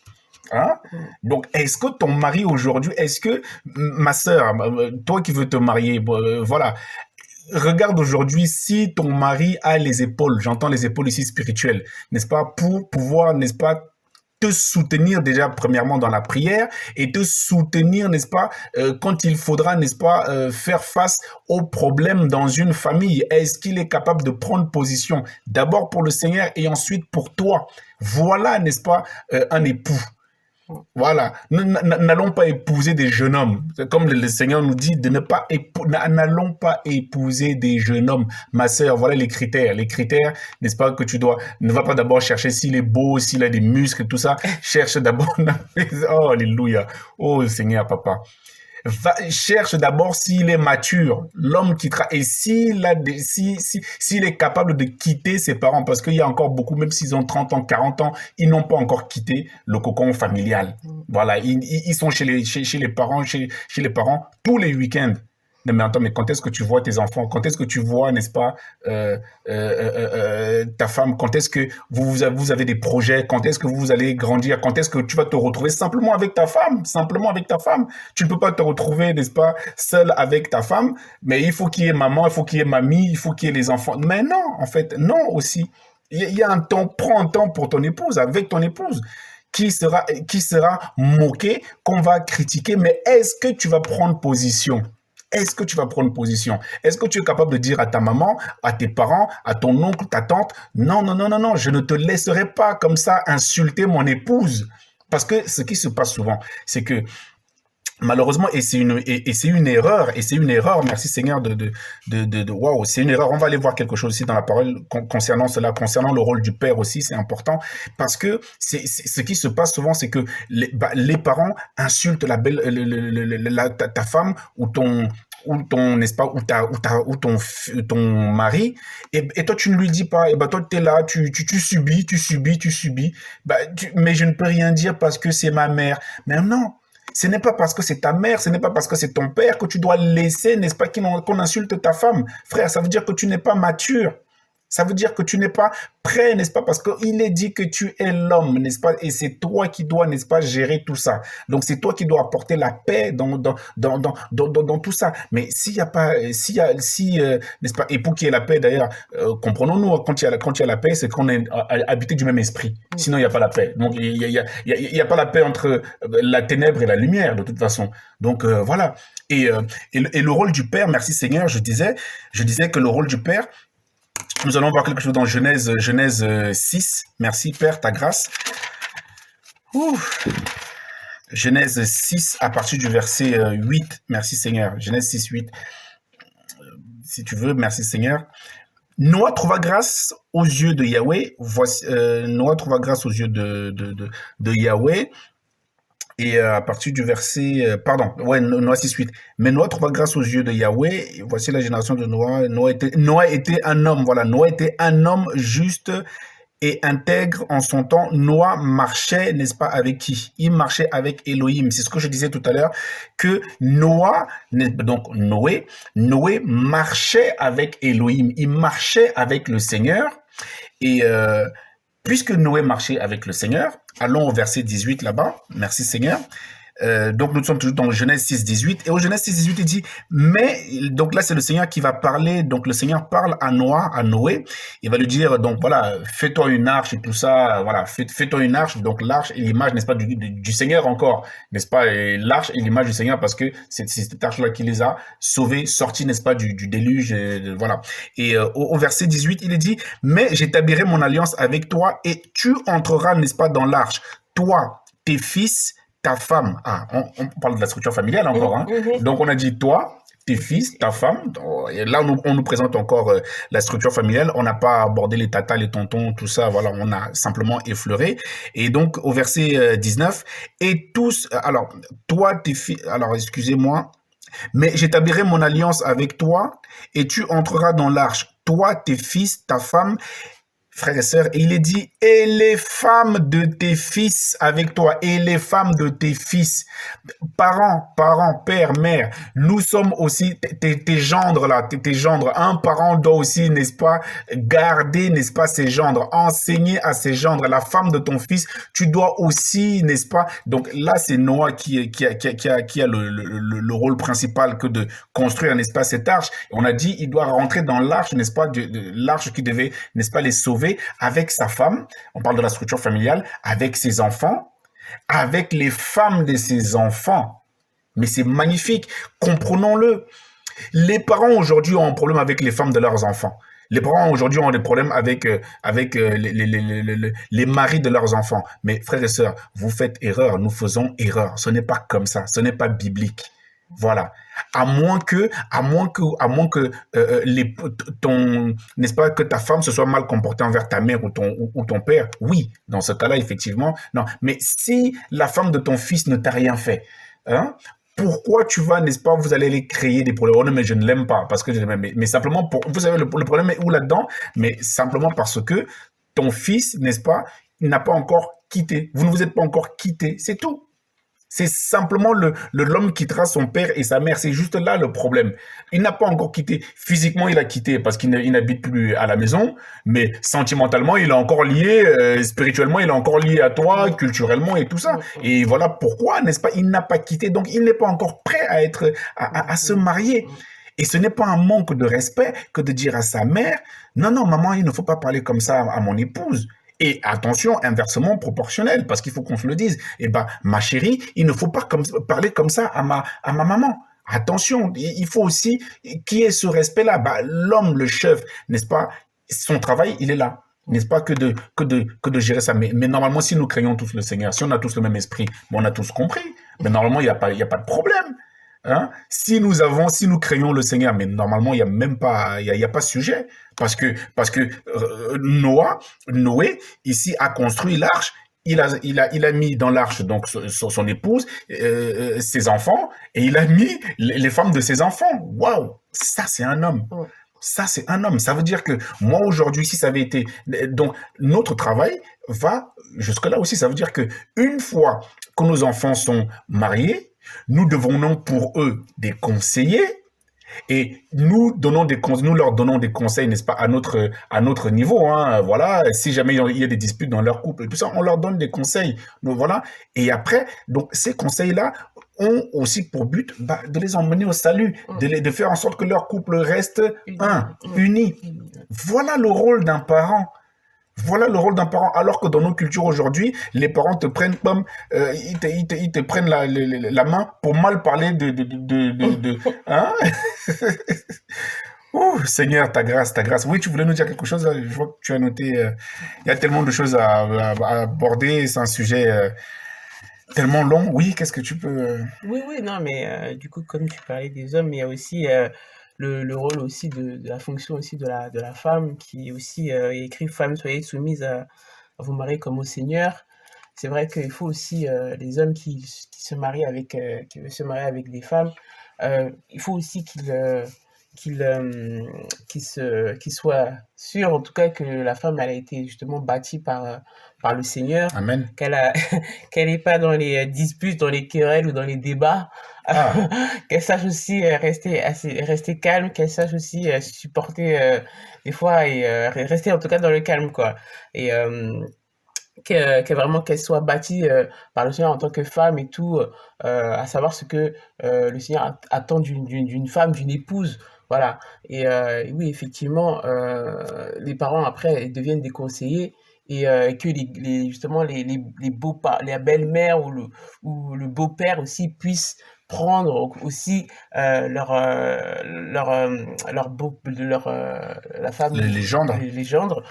Hein? Donc, est-ce que ton mari aujourd'hui, est-ce que, ma sœur, toi qui veux te marier, voilà, regarde aujourd'hui si ton mari a les épaules, j'entends les épaules ici spirituelles, n'est-ce pas, pour pouvoir, n'est-ce pas, te soutenir déjà premièrement dans la prière et te soutenir, n'est-ce pas, quand il faudra, n'est-ce pas, faire face aux problèmes dans une famille. Est-ce qu'il est capable de prendre position d'abord pour le Seigneur et ensuite pour toi? Voilà, n'est-ce pas, un époux. Voilà, n'allons pas épouser des jeunes hommes. Comme le Seigneur nous dit, de ne pas n'allons pas épouser des jeunes hommes. Ma sœur, voilà les critères. Les critères, n'est-ce pas, que tu dois, ne va pas d'abord chercher s'il est beau, s'il a des muscles, tout ça. Cherche d'abord, oh, alléluia. Oh, Seigneur, papa. Cherche d'abord s'il est mature, l'homme quittera, et s'il est capable de quitter ses parents, parce qu'il y a encore beaucoup, même s'ils ont 30 ans, 40 ans, ils n'ont pas encore quitté le cocon familial. Voilà, ils sont chez les parents, chez les parents tous les week-ends. Non, mais attends, mais quand est-ce que tu vois tes enfants? Quand est-ce que tu vois, n'est-ce pas, ta femme? Quand est-ce que vous avez des projets? Quand est-ce que vous allez grandir? Quand est-ce que tu vas te retrouver simplement avec ta femme? Simplement avec ta femme. Tu ne peux pas te retrouver, n'est-ce pas, seul avec ta femme, mais il faut qu'il y ait maman, il faut qu'il y ait mamie, il faut qu'il y ait les enfants. Mais non, en fait, non aussi. Il y a un temps, prends un temps pour ton épouse, avec ton épouse. Qui sera moqué, qu'on va critiquer, mais est-ce que tu vas prendre position? Est-ce que tu vas prendre position? Est-ce que tu es capable de dire à ta maman, à tes parents, à ton oncle, ta tante, non, non, non, non, non, je ne te laisserai pas comme ça insulter mon épouse. Parce que ce qui se passe souvent, c'est que malheureusement, et c'est une erreur, merci Seigneur waouh, c'est une erreur. On va aller voir quelque chose aussi dans la parole concernant cela, concernant le rôle du père aussi, c'est important, parce que ce qui se passe souvent, c'est que les parents insultent ta femme ou ton, n'est-ce pas, ou ton mari, et toi, tu ne lui dis pas, et ben, toi, t'es là, tu subis, mais je ne peux rien dire parce que c'est ma mère. Mais non. Ce n'est pas parce que c'est ta mère, ce n'est pas parce que c'est ton père que tu dois laisser, n'est-ce pas, qu'on insulte ta femme. Frère, ça veut dire que tu n'es pas mature. Ça veut dire que tu n'es pas prêt, n'est-ce pas? Parce qu'il est dit que tu es l'homme, n'est-ce pas? Et c'est toi qui dois, n'est-ce pas, gérer tout ça. Donc, c'est toi qui dois apporter la paix dans tout ça. Mais s'il y a pas, n'est-ce pas? Et pour qu'il y ait la paix, d'ailleurs, comprenons-nous, quand il y a la paix, c'est qu'on est habité du même esprit. Sinon, il n'y a pas la paix. Donc, il y a pas la paix entre la ténèbre et la lumière, de toute façon. Donc, voilà. Et le rôle du père, merci Seigneur, je disais que le rôle du père, nous allons voir quelque chose dans Genèse 6. Merci Père, ta grâce. Genèse 6 à partir du verset 8. Merci Seigneur. Genèse 6, 8. Si tu veux, merci Seigneur. Noah trouva grâce aux yeux de Yahweh. Noah trouva grâce aux yeux de Yahweh. Et à partir du verset, Noah 6.8. Mais Noah trouva grâce aux yeux de Yahweh. Et voici la génération de Noah. Noah était un homme, voilà. Noah était un homme juste et intègre en son temps. Noah marchait, n'est-ce pas, avec qui? Il marchait avec Elohim. C'est ce que je disais tout à l'heure, que Noé marchait avec Elohim. Il marchait avec le Seigneur. Et puisque Noé marchait avec le Seigneur, allons au verset 18 là-bas. Merci Seigneur. Donc nous sommes toujours dans Genèse 6:18 et au Genèse 6:18 il dit mais donc là c'est le Seigneur qui va parler, donc le Seigneur parle à Noé, il va lui dire donc voilà, fais-toi une arche et tout ça, voilà, fais-toi une arche. Donc l'arche est l'image, n'est-ce pas, du Seigneur encore, n'est-ce pas, et l'arche est l'image du Seigneur parce que c'est cette arche là qui les a sauvés, sortis, n'est-ce pas, du déluge, voilà. Et au verset 18 il est dit mais j'établirai mon alliance avec toi et tu entreras, n'est-ce pas, dans l'arche, toi, tes fils, ta femme. Ah, on parle de la structure familiale encore, hein. Donc on a dit toi, tes fils, ta femme. Et là, on nous présente encore la structure familiale. On n'a pas abordé les tatas, les tontons, tout ça. Voilà, on a simplement effleuré. Et donc, au verset 19, et tous, alors, toi, tes fils, alors, excusez-moi, mais j'établirai mon alliance avec toi et tu entreras dans l'arche, toi, tes fils, ta femme, frères et sœurs, et il est dit, et les femmes de tes fils avec toi, et les femmes de tes fils, parents, père, mère, nous sommes aussi tes gendres là, tes gendres. Un parent doit aussi, n'est-ce pas, garder, n'est-ce pas, ses gendres, enseigner à ses gendres. La femme de ton fils, tu dois aussi, n'est-ce pas. Donc là, c'est Noah qui a le rôle principal que de construire, n'est-ce pas, cette arche. On a dit, il doit rentrer dans l'arche, n'est-ce pas, l'arche qui devait, n'est-ce pas, les sauver avec sa femme, on parle de la structure familiale, avec ses enfants, avec les femmes de ses enfants. Mais c'est magnifique, comprenons-le. Les parents aujourd'hui ont un problème avec les femmes de leurs enfants. Les parents aujourd'hui ont des problèmes avec les maris de leurs enfants. Mais frères et sœurs, vous faites erreur, nous faisons erreur. Ce n'est pas comme ça, ce n'est pas biblique. Voilà. À moins que n'est-ce pas, que ta femme se soit mal comportée envers ta mère ou ton père. Oui, dans ce cas-là, effectivement, non. Mais si la femme de ton fils ne t'a rien fait, hein, pourquoi tu vas, n'est-ce pas, vous allez les créer des problèmes. Oh non, mais je ne l'aime pas, parce que je l'aime. Mais simplement, vous savez, le problème est où là-dedans? Mais simplement parce que ton fils, n'est-ce pas, n'a pas encore quitté. Vous ne vous êtes pas encore quitté, c'est tout. C'est simplement l'homme quittera son père et sa mère. C'est juste là le problème. Il n'a pas encore quitté. Physiquement, il a quitté parce qu'il n'habite plus à la maison. Mais sentimentalement, il est encore lié. Spirituellement, il est encore lié à toi, culturellement et tout ça. Et voilà pourquoi, n'est-ce pas, il n'a pas quitté. Donc, il n'est pas encore prêt à se marier. Et ce n'est pas un manque de respect que de dire à sa mère, non, non, maman, il ne faut pas parler comme ça à mon épouse. Et attention, inversement proportionnel, parce qu'il faut qu'on se le dise. Eh ben, ma chérie, il ne faut pas parler comme ça à ma maman. Attention, il faut aussi qu'il y ait ce respect-là. Bah, l'homme, le chef, n'est-ce pas, son travail, il est là. N'est-ce pas, que de gérer ça. Mais normalement, si nous craignons tous le Seigneur, si on a tous le même esprit, on a tous compris. Mais normalement, il n'y a pas de problème. Hein? Si nous craignons le Seigneur, mais normalement, il y a même pas, il y a pas sujet. Parce que Noé, ici, a construit l'arche. Il a mis dans l'arche donc son épouse, ses enfants, et il a mis les femmes de ses enfants. Waouh! Ça, c'est un homme. Ça, c'est un homme. Ça veut dire que moi, aujourd'hui, si ça avait été... Donc, notre travail va jusque-là aussi. Ça veut dire que une fois que nos enfants sont mariés, nous devenons pour eux des conseillers et nous leur donnons des conseils, n'est-ce pas, à notre niveau, hein, voilà. Si jamais il y a des disputes dans leur couple et tout ça, on leur donne des conseils. Donc voilà. Et après, donc ces conseils-là ont aussi pour but de les emmener au salut, de faire en sorte que leur couple reste uni. Voilà le rôle d'un parent. Voilà le rôle d'un parent. Alors que dans nos cultures aujourd'hui, les parents te prennent comme ils te prennent la main pour mal parler hein? Ouh, Seigneur, ta grâce, ta grâce. Oui, tu voulais nous dire quelque chose là. Je vois que tu as noté. Il y a tellement de choses à aborder. C'est un sujet tellement long. Oui, qu'est-ce que tu peux... Oui, oui, non, mais du coup, comme tu parlais des hommes, il y a aussi le rôle aussi de la fonction aussi de la femme qui est aussi écrit femme, soyez soumise à vos maris comme au Seigneur. C'est vrai qu'il faut aussi les hommes qui se marient qui veulent se marier avec des femmes, il faut aussi qu'ils soient sûrs, en tout cas, que la femme elle a été justement bâtie par le Seigneur. Amen. Qu'elle n'est pas dans les disputes, dans les querelles ou dans les débats. Qu'elle sache aussi rester calme, qu'elle sache aussi supporter des fois et rester en tout cas dans le calme, quoi. Et qu'elle soit bâtie par le Seigneur en tant que femme et tout, à savoir ce que le Seigneur attend d'une femme, d'une épouse. Voilà. Et oui, effectivement, les parents après ils deviennent des conseillers et que justement les belles-mères ou le beau-père aussi puissent prendre aussi la femme Les gendres. les gendres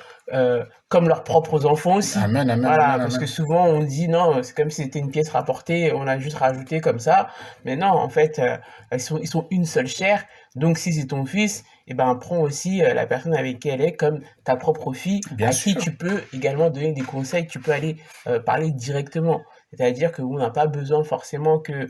comme leurs propres enfants aussi. Amen, amen, Voilà, amen, parce que amen. souvent on dit non, c'est comme si c'était une pièce rapportée, on a juste rajouté comme ça. Mais non, en fait, ils sont une seule chair. Donc si c'est ton fils, eh ben prends aussi la personne avec qui elle est comme ta propre fille, Bien à qui sûr. tu peux également donner des conseils, tu peux aller parler directement. C'est-à-dire qu'on n'a pas besoin forcément que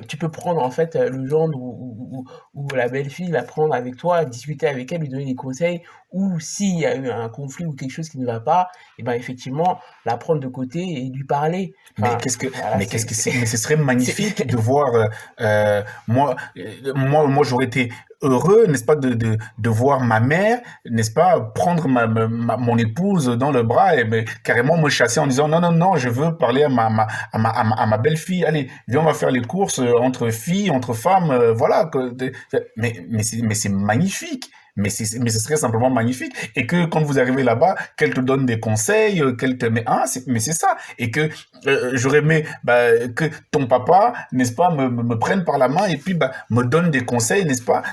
tu peux prendre en fait le gendre ou la belle-fille, la prendre avec toi, discuter avec elle, lui donner des conseils, ou s'il y a eu un conflit ou quelque chose qui ne va pas, et ben effectivement, la prendre de côté et lui parler. Mais Enfin, voilà, mais qu'est-ce que c'est, mais ce serait c'est, magnifique de voir, moi, j'aurais été heureux, n'est-ce pas, de voir ma mère, n'est-ce pas, prendre mon épouse dans le bras et mais, carrément me chasser en disant non, non, non, je veux parler à ma belle-fille. Allez, viens, on va faire les courses entre filles, entre femmes, voilà. Mais c'est magnifique. Mais ce serait simplement magnifique. Et que quand vous arrivez là-bas, qu'elle te donne des conseils, mais c'est ça. Et que j'aurais aimé que ton papa, n'est-ce pas, me prenne par la main et puis me donne des conseils, n'est-ce pas,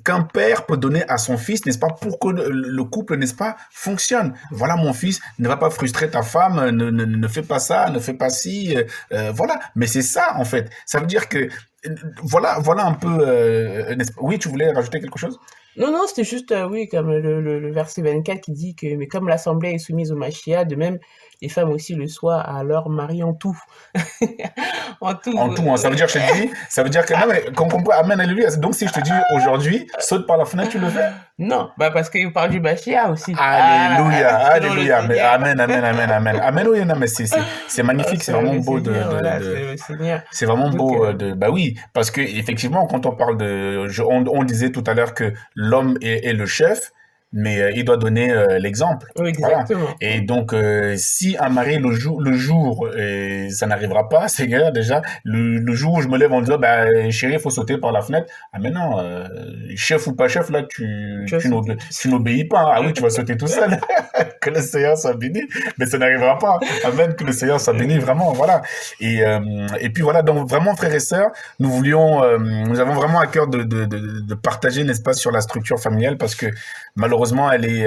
qu'un père peut donner à son fils, n'est-ce pas, pour que le couple, n'est-ce pas, fonctionne. Voilà, mon fils, ne va pas frustrer ta femme, ne fais pas ça, ne fais pas ci, voilà. Mais c'est ça, en fait. Ça veut dire que voilà un peu. Oui, tu voulais rajouter quelque chose? Non, non, c'était juste, oui, comme le verset 24 qui dit que, mais comme l'assemblée est soumise au Mashiach, de même, les femmes aussi le soient à leur mari en tout. En tout. En tout, hein. Ça veut dire, je te dis, ça veut dire que, non, mais qu'on comprend, amen, alléluia. Donc, si je te dis aujourd'hui, saute par la fenêtre, tu le fais? Non, bah parce qu'il parle du Mashiach aussi. Alléluia, Selon le alléluia. Mais Seigneur. amen, amen, amen, amen. Amen, oui, non, mais c'est magnifique, c'est C'est vraiment le beau Seigneur, voilà, c'est le Seigneur. c'est vraiment Donc, beau bah oui, parce que effectivement, quand on parle on disait tout à l'heure que l'homme est le chef, mais il doit donner l'exemple. oui, Voilà. exactement. Et donc, si un mari le jour, et ça n'arrivera pas, Seigneur, déjà, le jour où je me lève en disant, bah, chérie, il faut sauter par la fenêtre. Ah, mais non, chef ou pas chef, là, Tu vois, tu n'obéis pas. Ah oui, tu vas sauter tout seul. Que le Seigneur soit béni. Mais ça n'arrivera pas. Amen, que le Seigneur soit béni, vraiment, voilà. Et puis voilà, donc vraiment, frères et sœurs, nous avons vraiment à cœur de partager, n'est-ce pas, sur la structure familiale parce que malheureusement, elle est